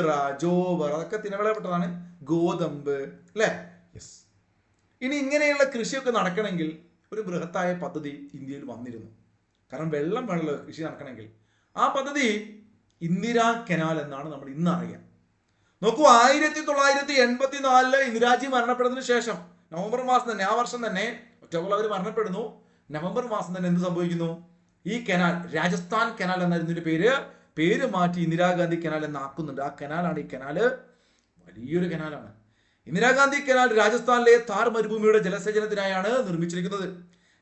Speaker 1: ജോവർ, അതൊക്കെ തിനവിളപ്പെട്ടതാണ്. ഗോതമ്പ് അല്ലേ? യെസ്. ഇനി ഇങ്ങനെയുള്ള കൃഷിയൊക്കെ നടക്കണമെങ്കിൽ ഒരു ബൃഹത്തായ പദ്ധതി ഇന്ത്യയിൽ വന്നിരുന്നു. കാരണം വെള്ളം വേണമല്ലോ കൃഷി നടക്കണമെങ്കിൽ. ആ പദ്ധതി ഇന്ദിരാ കനാൽ എന്നാണ് നമ്മൾ ഇന്ന് അറിയാം. നോക്കൂ, 1984 ഇന്ദിരാജി മരണപ്പെടുന്നതിന് ശേഷം നവംബർ മാസം തന്നെ, ആ വർഷം തന്നെ, ഒക്ടോബറിൽ അവർ മരണപ്പെടുന്നു. നവംബർ മാസം തന്നെ എന്ത് സംഭവിക്കുന്നു? ഈ കനാൽ, രാജസ്ഥാൻ കനാൽ എന്നായിരുന്നു ഇതിന്റെ പേര് മാറ്റി ഇന്ദിരാഗാന്ധി കനാൽ എന്നാക്കുന്നുണ്ട്. ആ കനാലാണ്, ഈ കനാല് വലിയൊരു കനാലാണ്. ഇന്ദിരാഗാന്ധി കനാൽ രാജസ്ഥാനിലെ താർ മരുഭൂമിയുടെ ജലസേചനത്തിനായാണ് നിർമ്മിച്ചിരിക്കുന്നത്.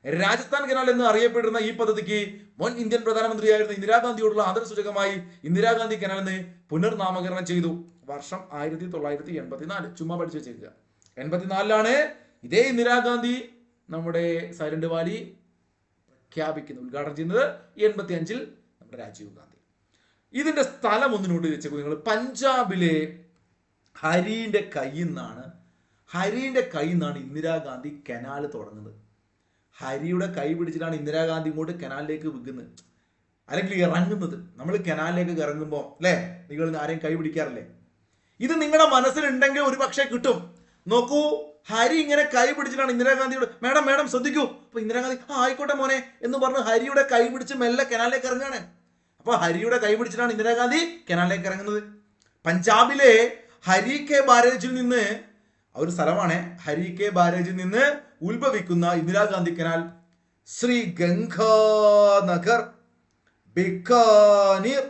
Speaker 1: രാജസ്ഥാൻ കനാൽ എന്ന് അറിയപ്പെടുന്ന ഈ പദ്ധതിക്ക് മുൻ ഇന്ത്യൻ പ്രധാനമന്ത്രിയായിരുന്ന ഇന്ദിരാഗാന്ധിയോടുള്ള ആദരസൂചകമായി ഇന്ദിരാഗാന്ധി കനാൽ എന്ന് പുനർനാമകരണം ചെയ്തു. വർഷം 1984. ചുമ്മാ പഠിച്ചു വെച്ചേക്കുക. 84 ഇതേ ഇന്ദിരാഗാന്ധി നമ്മുടെ സൈലന്റ് വാലി പ്രഖ്യാപിക്കുന്നത്, ഉദ്ഘാടനം ചെയ്യുന്നത്. 85 നമ്മുടെ രാജീവ് ഗാന്ധി. ഇതിന്റെ സ്ഥലം ഒന്ന് നോട്ട് ചെയ്ത് വെച്ചേക്കും നിങ്ങൾ. പഞ്ചാബിലെ ഹരിയുടെ കയ്യിൽ നിന്നാണ് ഇന്ദിരാഗാന്ധി കനാൽ തുടങ്ങുന്നത്. ഹരിയുടെ കൈ പിടിച്ചിട്ടാണ് ഇന്ദിരാഗാന്ധി ഇങ്ങോട്ട് കനാലിലേക്ക് വിൽക്കുന്നത്, അല്ലെങ്കിൽ ഇറങ്ങുന്നത്. നമ്മൾ കനാലിലേക്ക് ഇറങ്ങുമ്പോൾ അല്ലേ, നിങ്ങൾ ആരെയും കൈ പിടിക്കാറില്ലേ? ഇത് നിങ്ങളുടെ മനസ്സിലുണ്ടെങ്കിൽ ഒരു പക്ഷേ കിട്ടും. നോക്കൂ, ഹരി ഇങ്ങനെ കൈ പിടിച്ചിട്ടാണ് ഇന്ദിരാഗാന്ധിയോട്, മേഡം ശ്രദ്ധിക്കൂ. അപ്പൊ ഇന്ദിരാഗാന്ധി ആയിക്കോട്ടെ മോനെ എന്ന് പറഞ്ഞ് ഹരിയുടെ കൈ പിടിച്ച് മെല്ലെ കനാലിലേക്ക് ഇറങ്ങുകയാണ്. അപ്പൊ ഹരിയുടെ കൈ പിടിച്ചിട്ടാണ് ഇന്ദിരാഗാന്ധി കനാലിലേക്ക് ഇറങ്ങുന്നത്. പഞ്ചാബിലെ ഹരി കെ ബാരേജിൽ നിന്ന്, ഒരു സ്ഥലമാണ്, ഹരി കെ ബാരേജിൽ നിന്ന് ഉത്ഭവിക്കുന്ന ഇന്ദിരാഗാന്ധി കനാൽ ശ്രീ ഗംഗാനഗർ, ബിക്കാനീർ,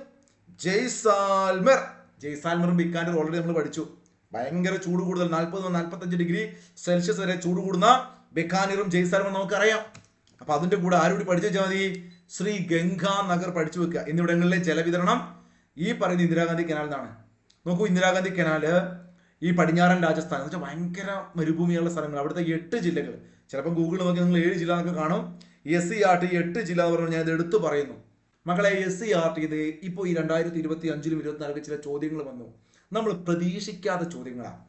Speaker 1: ജയ്സാൽമറും ബിക്കാനീർ ഓൾറെഡി നമ്മൾ പഠിച്ചു. ഭയങ്കര ചൂട് കൂടുതൽ, 40-45 ഡിഗ്രി സെൽഷ്യസ് വരെ ചൂട് കൂടുന്ന ബിക്കാനീറും ജയ്സാൽമറും നമുക്കറിയാം. അപ്പൊ അതിന്റെ കൂടെ ആരുകൂടി പഠിച്ചു വെച്ചാൽ മതി? ശ്രീ ഗംഗാനഗർ പഠിച്ചു വെക്കുക. എന്നിവിടങ്ങളിലെ ജലവിതരണം ഈ പറയുന്ന ഇന്ദിരാഗാന്ധി കനാൽ എന്നാണ്. നോക്കൂ, ഇന്ദിരാഗാന്ധി കനാല് ഈ പടിഞ്ഞാറൻ രാജസ്ഥാൻ എന്ന് വെച്ചാൽ ഭയങ്കര മരുഭൂമിയുള്ള സ്ഥലങ്ങൾ, അവിടുത്തെ 8 ജില്ലകൾ. ചിലപ്പോൾ ഗൂഗിൾ നോക്കി നിങ്ങൾ 7 ജില്ല എന്നൊക്കെ കാണും. SCERT 8 ജില്ല എന്ന് പറഞ്ഞാൽ ഞാൻ ഇത് എടുത്തു പറയുന്നു മക്കളെ. SCERT ഇത് ഇപ്പോൾ ഈ 2025-ലും 2024 ചില ചോദ്യങ്ങൾ വന്നു, നമ്മൾ പ്രതീക്ഷിക്കാത്ത ചോദ്യങ്ങളാണ്.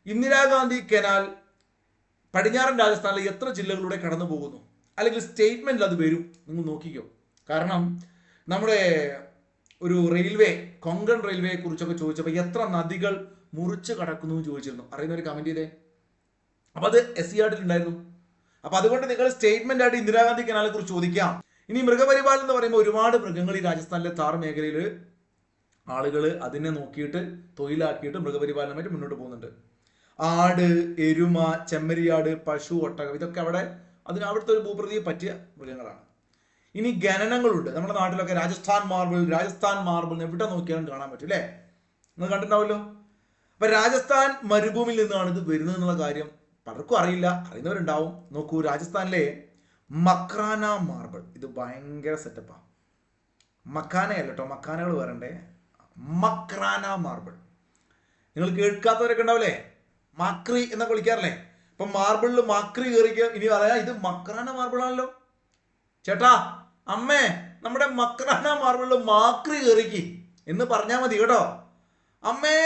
Speaker 1: ഇന്ദിരാഗാന്ധി കനാൽ പടിഞ്ഞാറൻ രാജസ്ഥാനിലെ എത്ര ജില്ലകളിലൂടെ കടന്നു പോകുന്നു, അല്ലെങ്കിൽ സ്റ്റേറ്റ്മെന്റിൽ അത് വരും, നിങ്ങൾ നോക്കിക്കോ. കാരണം നമ്മുടെ ഒരു റെയിൽവേ, കൊങ്കൺ റെയിൽവേയെ കുറിച്ചൊക്കെ ചോദിച്ചപ്പോൾ എത്ര നദികൾ മുറിച്ച് കടക്കുന്നു എന്ന് ചോദിച്ചിരുന്നു. അറിയുന്നവർ കമന്റ് ചെയ്തേ. അപ്പൊ അത് SCERT ഉണ്ടായിരുന്നു. അപ്പൊ അതുകൊണ്ട് നിങ്ങൾ സ്റ്റേറ്റ്മെന്റ് ആയിട്ട് ഇന്ദിരാഗാന്ധി കനാലിനെ കുറിച്ച് ചോദിക്കാം. ഇനി മൃഗപരിപാലനം എന്ന് പറയുമ്പോൾ ഒരുപാട് മൃഗങ്ങൾ ഈ രാജസ്ഥാനിലെ താർ മേഖലയിൽ ആളുകൾ അതിനെ നോക്കിയിട്ട് തൊഴിലാക്കിയിട്ട് മൃഗപരിപാലനമായിട്ട് മുന്നോട്ട് പോകുന്നുണ്ട്. ആട്, എരുമ, ചെമ്മരിയാട്, പശു, ഒട്ടകം ഇതൊക്കെ അവിടുത്തെ ഒരു ഭൂപ്രകൃതിയെ പറ്റിയ മൃഗങ്ങളാണ്. ഇനി ഗണനങ്ങളുണ്ട്. നമ്മുടെ നാട്ടിലൊക്കെ രാജസ്ഥാൻ മാർബിൾ എവിടെ നോക്കിയാലും കാണാൻ പറ്റും അല്ലേ? നിങ്ങൾ കണ്ടിട്ടുണ്ടാവല്ലോ. അപ്പൊ രാജസ്ഥാൻ മരുഭൂമിയിൽ നിന്നാണ് ഇത് വരുന്നത് എന്നുള്ള കാര്യം പലർക്കും അറിയില്ല, അറിയുന്നവരുണ്ടാവും. നോക്കൂ, രാജസ്ഥാനിലെ മക്രാന മാർബിൾ ഇത് ഭയങ്കര സെറ്റപ്പാണ്. മക്കാനയല്ല കേട്ടോ, മക്കാനകൾ വരണ്ടേ, മക്രാന മാർബിൾ. നിങ്ങൾ കേൾക്കാത്തവരൊക്കെ ഉണ്ടാവില്ലേ, മാക്രി എന്നൊക്കെ വിളിക്കാറില്ലേ? അപ്പൊ മാർബിളിൽ മാക്രി കയറിക്കുക, ഇനി പറയാ ഇത് മക്രാന മാർബിൾ ആണല്ലോ. ചേട്ടാ, അമ്മേ, നമ്മുടെ മക്രാന മാർബിളിൽ മാക്രി കയറിക്ക് എന്ന് പറഞ്ഞാൽ മതി കേട്ടോ. അമ്മേ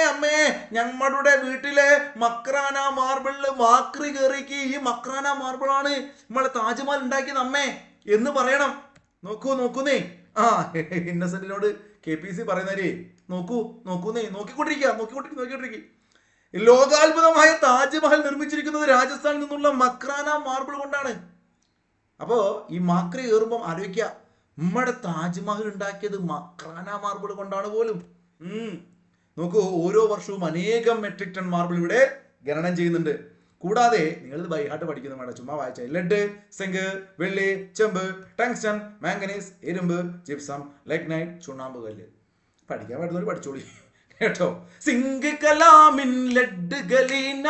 Speaker 1: ഞങ്ങളുടെ വീട്ടിലെ മക്രാന മാർബിളില് മാക്രി കയറിക്ക്, ഈ മക്രാന മാർബിളാണ് നമ്മളെ താജ്മഹൽ ഉണ്ടാക്കിയത് അമ്മേ എന്ന് പറയണം. നോക്കുന്നേ, ഇന്നസെന്റിനോട് KPC പറയുന്നവരെ നോക്കുന്നേ, നോക്കിക്കൊണ്ടിരിക്കുക. ലോകാത്ഭുതമായ താജ്മഹൽ നിർമ്മിച്ചിരിക്കുന്നത് രാജസ്ഥാനിൽ നിന്നുള്ള മക്രാന മാർബിൾ കൊണ്ടാണ്. അപ്പോ ഈ മാക്രി കയറുമ്പം ആലോചിക്കുക, നമ്മുടെ താജ്മഹൽ ഉണ്ടാക്കിയത് മക്രാന മാർബിൾ കൊണ്ടാണ് പോലും. നോക്കൂ, ഓരോ വർഷവും അനേകം മെട്രിക് ടൺ മാർബിൾ ഇവിടെ ഖനനം ചെയ്യുന്നുണ്ട്. കൂടാതെ നിങ്ങളിത് ബൈഹാർട്ട് പഠിക്കുന്ന വേണ്ട, ചുമ്മാ വായിച്ചാൽ ലെഡ്, സിങ്ക്, വെള്ളി, ചെമ്പ്, ടങ്സ്റ്റൺ, മാംഗനീസ്, ഇരുമ്പ്, ജിപ്സം, ലഗ്നൈറ്റ്, ചുണ്ണാമ്പ് കല്ല്. പഠിക്കാൻ പറ്റുന്നവർ പഠിച്ചോളി കേട്ടോ. സിങ്ക്, കലാമിൻ, ലെഡ്, ഗലീന,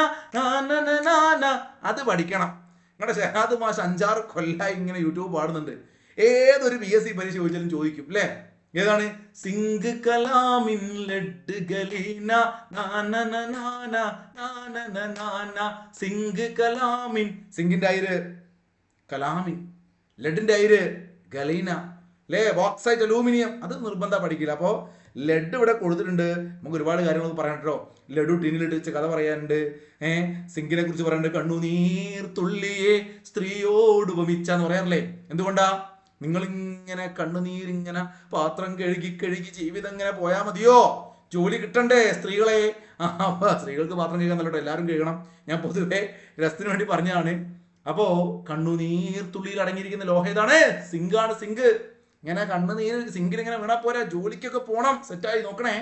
Speaker 1: അത് പഠിക്കണം. നിങ്ങളുടെ ഷഹനാദ് മാഷ് 5-6 കൊല്ലായി ഇങ്ങനെ യൂട്യൂബ് പാടുന്നുണ്ട്. ഏതൊരു PSC പരീക്ഷ ചോദിച്ചാലും ചോദിക്കും അല്ലേ? ഏതാണ്? Zinc, calamine, lead, galena, zinc, calamine, സിങ്കിന്റെ അയിര് കലാമിൻ, ലെഡിന്റെ അയിര് ഗലീന അല്ലേ, ബോക്സൈറ്റ്, അലൂമിനിയം. അത് നിർബന്ധം പഠിക്കില്ല. അപ്പോ ലെഡ് ഇവിടെ കൊടുത്തിട്ടുണ്ട്. നമുക്ക് ഒരുപാട് കാര്യങ്ങൾ പറയാൻ കേട്ടോ. ലഡു ടിന്നിലിട്ട് വെച്ച കഥ പറയാനുണ്ട്. സിങ്കിനെ കുറിച്ച് പറയാനുണ്ട്. കണ്ണുനീർ തുള്ളിയെ സ്ത്രീയോട് ഉപമിച്ചാന്ന് പറയാറില്ലേ? എന്തുകൊണ്ടാ? നിങ്ങളിങ്ങനെ കണ്ണുനീരിങ്ങനെ പാത്രം കഴുകി ജീവിതം ഇങ്ങനെ പോയാൽ മതിയോ? ജോലി കിട്ടണ്ടേ സ്ത്രീകളെ? സ്ത്രീകൾക്ക് പാത്രം കഴുകാൻ നല്ലോട്ടോ, എല്ലാവരും കഴുകണം. ഞാൻ പൊതുവെ രസത്തിന് വേണ്ടി പറഞ്ഞതാണ്. അപ്പോ കണ്ണുനീർ തുള്ളിയിൽ അടങ്ങിയിരിക്കുന്ന ലോഹം ഏതാണ്? സിങ്കാണ്. സിങ്ക് ഇങ്ങനെ കണ്ണുനീർ സിങ്കിൽ ഇങ്ങനെ വീണാ പോരാ, ജോലിക്കൊക്കെ പോകണം, സെറ്റായി നോക്കണേ.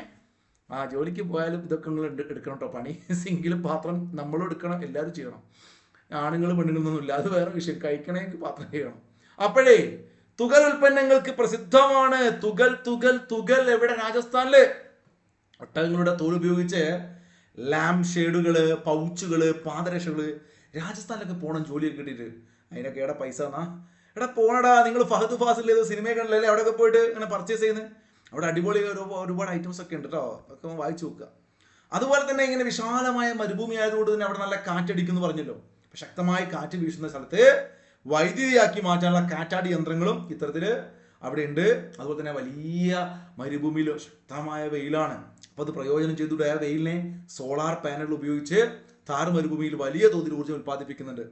Speaker 1: ജോലിക്ക് പോയാലും ഇതൊക്കെ നിങ്ങൾ എടുക്കണം കേട്ടോ പണി. സിങ്കിലും പാത്രം നമ്മളും എടുക്കണം, എല്ലാവരും ചെയ്യണം. ആണുങ്ങൾ പെണ്ണുങ്ങളൊന്നും ഇല്ല, അത് വേറെ വിഷയം. കഴിക്കണമെങ്കിൽ പാത്രം ചെയ്യണം. അപ്പോഴേ തുകൽ ഉൽപ്പന്നങ്ങൾക്ക് പ്രസിദ്ധമാണ്. തുകൽ എവിടെ? രാജസ്ഥാനില്. ഒട്ടകങ്ങളുടെ തോൽ ഉപയോഗിച്ച് ലാമ്പ് ഷെയ്ഡുകള്, പൗച്ചുകള്, പാദരക്ഷകള്. രാജസ്ഥാനിലൊക്കെ പോകണം ജോലിയൊക്കെ കിട്ടിയിട്ട്. അതിനൊക്കെ എവിടെ പൈസ എന്നാ? എടാ പോണടാ, നിങ്ങൾ ഫഹദ് ഫാസിൽ സിനിമ കണ്ടല്ലേ, അവിടെയൊക്കെ പോയിട്ട് ഇങ്ങനെ പർച്ചേസ് ചെയ്യുന്നത്. അവിടെ അടിപൊളി ഒരുപാട് ഐറ്റംസ് ഒക്കെ ഉണ്ട് കേട്ടോ, ഒക്കെ വായിച്ചു നോക്കുക. അതുപോലെ തന്നെ ഇങ്ങനെ വിശാലമായ മരുഭൂമി ആയതുകൊണ്ട് തന്നെ അവിടെ നല്ല കാറ്റടിക്കുന്നു പറഞ്ഞല്ലോ. ശക്തമായി കാറ്റ് വീശുന്ന സ്ഥലത്ത് വൈദ്യുതിയാക്കി മാറ്റാനുള്ള കാറ്റാടി യന്ത്രങ്ങളും ഇത്തരത്തില് അവിടെ ഉണ്ട്. അതുപോലെ തന്നെ വലിയ മരുഭൂമിയിൽ ശക്തമായ വെയിലാണ്. അപ്പൊ അത് പ്രയോജനം ചെയ്തുകൊണ്ട് ആ വെയിലിനെ സോളാർ പാനൽ ഉപയോഗിച്ച് താർ മരുഭൂമിയിൽ വലിയ തോതിൽ ഊർജ്ജം ഉത്പാദിപ്പിക്കുന്നുണ്ട്.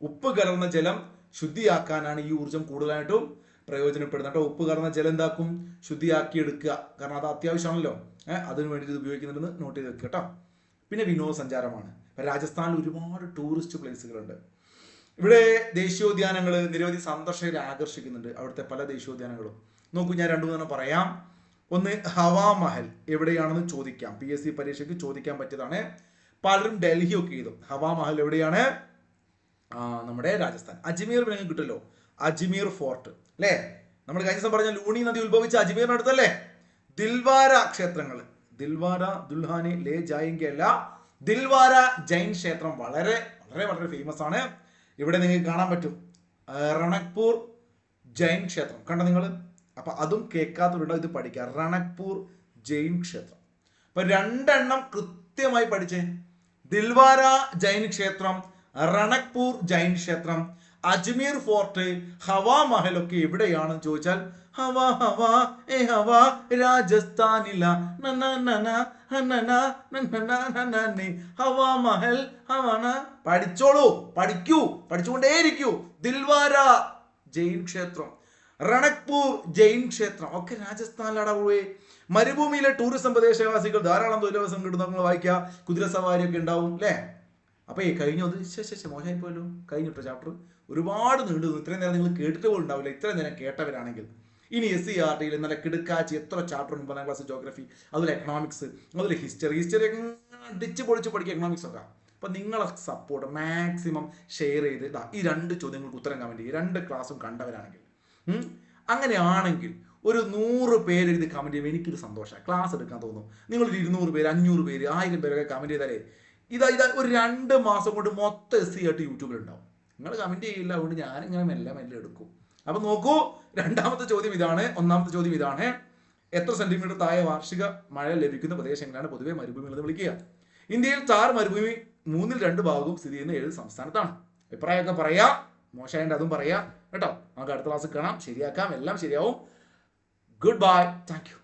Speaker 1: ഉപ്പ് കലർന്ന ജലം ശുദ്ധിയാക്കാനാണ് ഈ ഊർജ്ജം കൂടുതലായിട്ടും പ്രയോജനപ്പെടുന്നത് കേട്ടോ. ഉപ്പ് കലർന്ന ജലം എന്താക്കും? ശുദ്ധിയാക്കി എടുക്കുക. കാരണം അത് അത്യാവശ്യമാണല്ലോ. അതിനു വേണ്ടി ഇത് ഉപയോഗിക്കുന്നുണ്ടെന്ന് നോട്ട് ചെയ്ത് വെക്കുക കേട്ടോ. പിന്നെ വിനോദസഞ്ചാരമാണ്. രാജസ്ഥാനിൽ ഒരുപാട് ടൂറിസ്റ്റ് പ്ലേസുകളുണ്ട്. ഇവിടെ ദേശീയോദ്യാനങ്ങൾ നിരവധി സന്ദർശകരെ ആകർഷിക്കുന്നുണ്ട്. അവിടുത്തെ പല ദേശീയോദ്യാനങ്ങളും നോക്കൂ, ഞാൻ 2-3 പറയാം. ഒന്ന് ഹവാമഹൽ എവിടെയാണെന്ന് ചോദിക്കാം. PSC പരീക്ഷയ്ക്ക് ചോദിക്കാൻ പറ്റിയതാണ്. പലരും ഡൽഹി ഒക്കെ ചെയ്തു. ഹവാമഹൽ എവിടെയാണ്? നമ്മുടെ രാജസ്ഥാൻ. അജ്മീർ നിങ്ങൾക്ക് കിട്ടുമല്ലോ, അജ്മീർ ഫോർട്ട് അല്ലേ? നമ്മൾ കഴിഞ്ഞ ദിവസം പറഞ്ഞ ലൂണി നദി ഉത്ഭവിച്ച അജ്മീറിനടുത്തല്ലേ? ദിൽവാര ക്ഷേത്രങ്ങൾ, ദിൽവാര ദുൽഹാനെ ലേ ജായെങ്കെ അല്ല, ദിൽവാര ജൈൻ ക്ഷേത്രം വളരെ വളരെ വളരെ ഫേമസ് ആണ്. ഇവിടെ നിങ്ങൾക്ക് കാണാൻ പറ്റും റണക്പൂർ ജൈൻ ക്ഷേത്രം. കണ്ടോ നിങ്ങൾ? അപ്പൊ അതും കേൾക്കാത്തവരുണ്ടോ? ഇത് പഠിക്കുക. റണക്പൂർ ജൈൻ ക്ഷേത്രം. അപ്പൊ 2 എണ്ണം കൃത്യമായി പഠിച്ചേ. ദിൽവാര ജൈൻ ക്ഷേത്രം, റണക്പൂർ ജൈൻ ക്ഷേത്രം, അജ്മീർ ഫോർട്ട്, ഹവാമഹൽ ഒക്കെ എവിടെയാണെന്ന് ചോദിച്ചാൽ രാജസ്ഥാനില ഹവാമഹൽ പഠിച്ചോളൂ, പഠിച്ചുകൊണ്ടേയിരിക്കൂ. ദിൽവാര ജൈൻ ക്ഷേത്രം, റണക്പൂർ ജൈൻ ക്ഷേത്രം ഒക്കെ രാജസ്ഥാനിലാണ്. മരുഭൂമിയിലെ ടൂറിസം പ്രദേശവാസികൾ ധാരാളം തൊഴിലവസരം കിട്ടുന്ന വായിക്കുക. കുതിരസവാരി ഒക്കെ ഉണ്ടാവും അല്ലേ? അപ്പൊ കഴിഞ്ഞത് മോശമായി പോയല്ലോ. കഴിഞ്ഞിട്ടോ ചാപ്റ്റർ ഒരുപാട് നീണ്ടു. ഇത്രയും നേരം നിങ്ങൾ കേട്ടിട്ട് പോലും ഉണ്ടാവില്ല, ഇത്രയും നേരം കേട്ടവരാണെങ്കിൽ. ഇനി SCERT നല്ല കിടുക്കാച്ചി എത്ര ചാപ്റ്റർ 9ാം ക്ലാസ് ജോഗ്രഫി, അതുപോലെ എക്കണോമിക്സ്, അതുപോലെ ഹിസ്റ്ററി ഒക്കെ അടിച്ച് പൊളിച്ച് പഠിക്കുക എക്കണോമിക്സ് ഒക്കെ. അപ്പൊ നിങ്ങളെ സപ്പോർട്ട് മാക്സിമം ഷെയർ ചെയ്ത് ഈ 2 ചോദ്യങ്ങൾക്ക് ഉത്തരം കമന്റ് ചെയ്യുക, 2 ക്ലാസ്സും കണ്ടവരാണെങ്കിൽ. അങ്ങനെയാണെങ്കിൽ ഒരു 100 പേര് എഴുതി കമന്റ് ചെയ്യുമ്പോൾ എനിക്കൊരു സന്തോഷമാണ്, ക്ലാസ് എടുക്കാൻ തോന്നും. നിങ്ങളൊരു 200 പേര്, 500 പേര്, 1000 പേരൊക്കെ കമന്റ് ചെയ്താലേ ഇതാ ഒരു 2 മാസം കൊണ്ട് മൊത്തം SCERT യൂട്യൂബിൽ ഉണ്ടാവും. നിങ്ങൾ കമന്റ് ചെയ്യില്ല, അതുകൊണ്ട് ഞാനിങ്ങനെ മെല്ലെ എടുക്കും. അപ്പൊ നോക്കൂ, 2ാമത്തെ ചോദ്യം ഇതാണ്. 1ാമത്തെ ചോദ്യം ഇതാണ്: എത്ര സെന്റിമീറ്റർ താഴെ വാർഷിക മഴ ലഭിക്കുന്ന പ്രദേശങ്ങളാണ് പൊതുവെ മരുഭൂമി എന്ന് വിളിക്കുക? ഇന്ത്യയിൽ താർ മരുഭൂമി 3/2 ഭാഗവും സ്ഥിതി ചെയ്യുന്ന 7 സംസ്ഥാനത്താണ്. അഭിപ്രായമൊക്കെ പറയാ, മോശമായിട്ട് അതും പറയാ കേട്ടോ. നമുക്ക് അടുത്ത ക്ലാസ്സിൽ കാണാം, ശരിയാക്കാം, എല്ലാം ശരിയാവും. Good bye, thank you.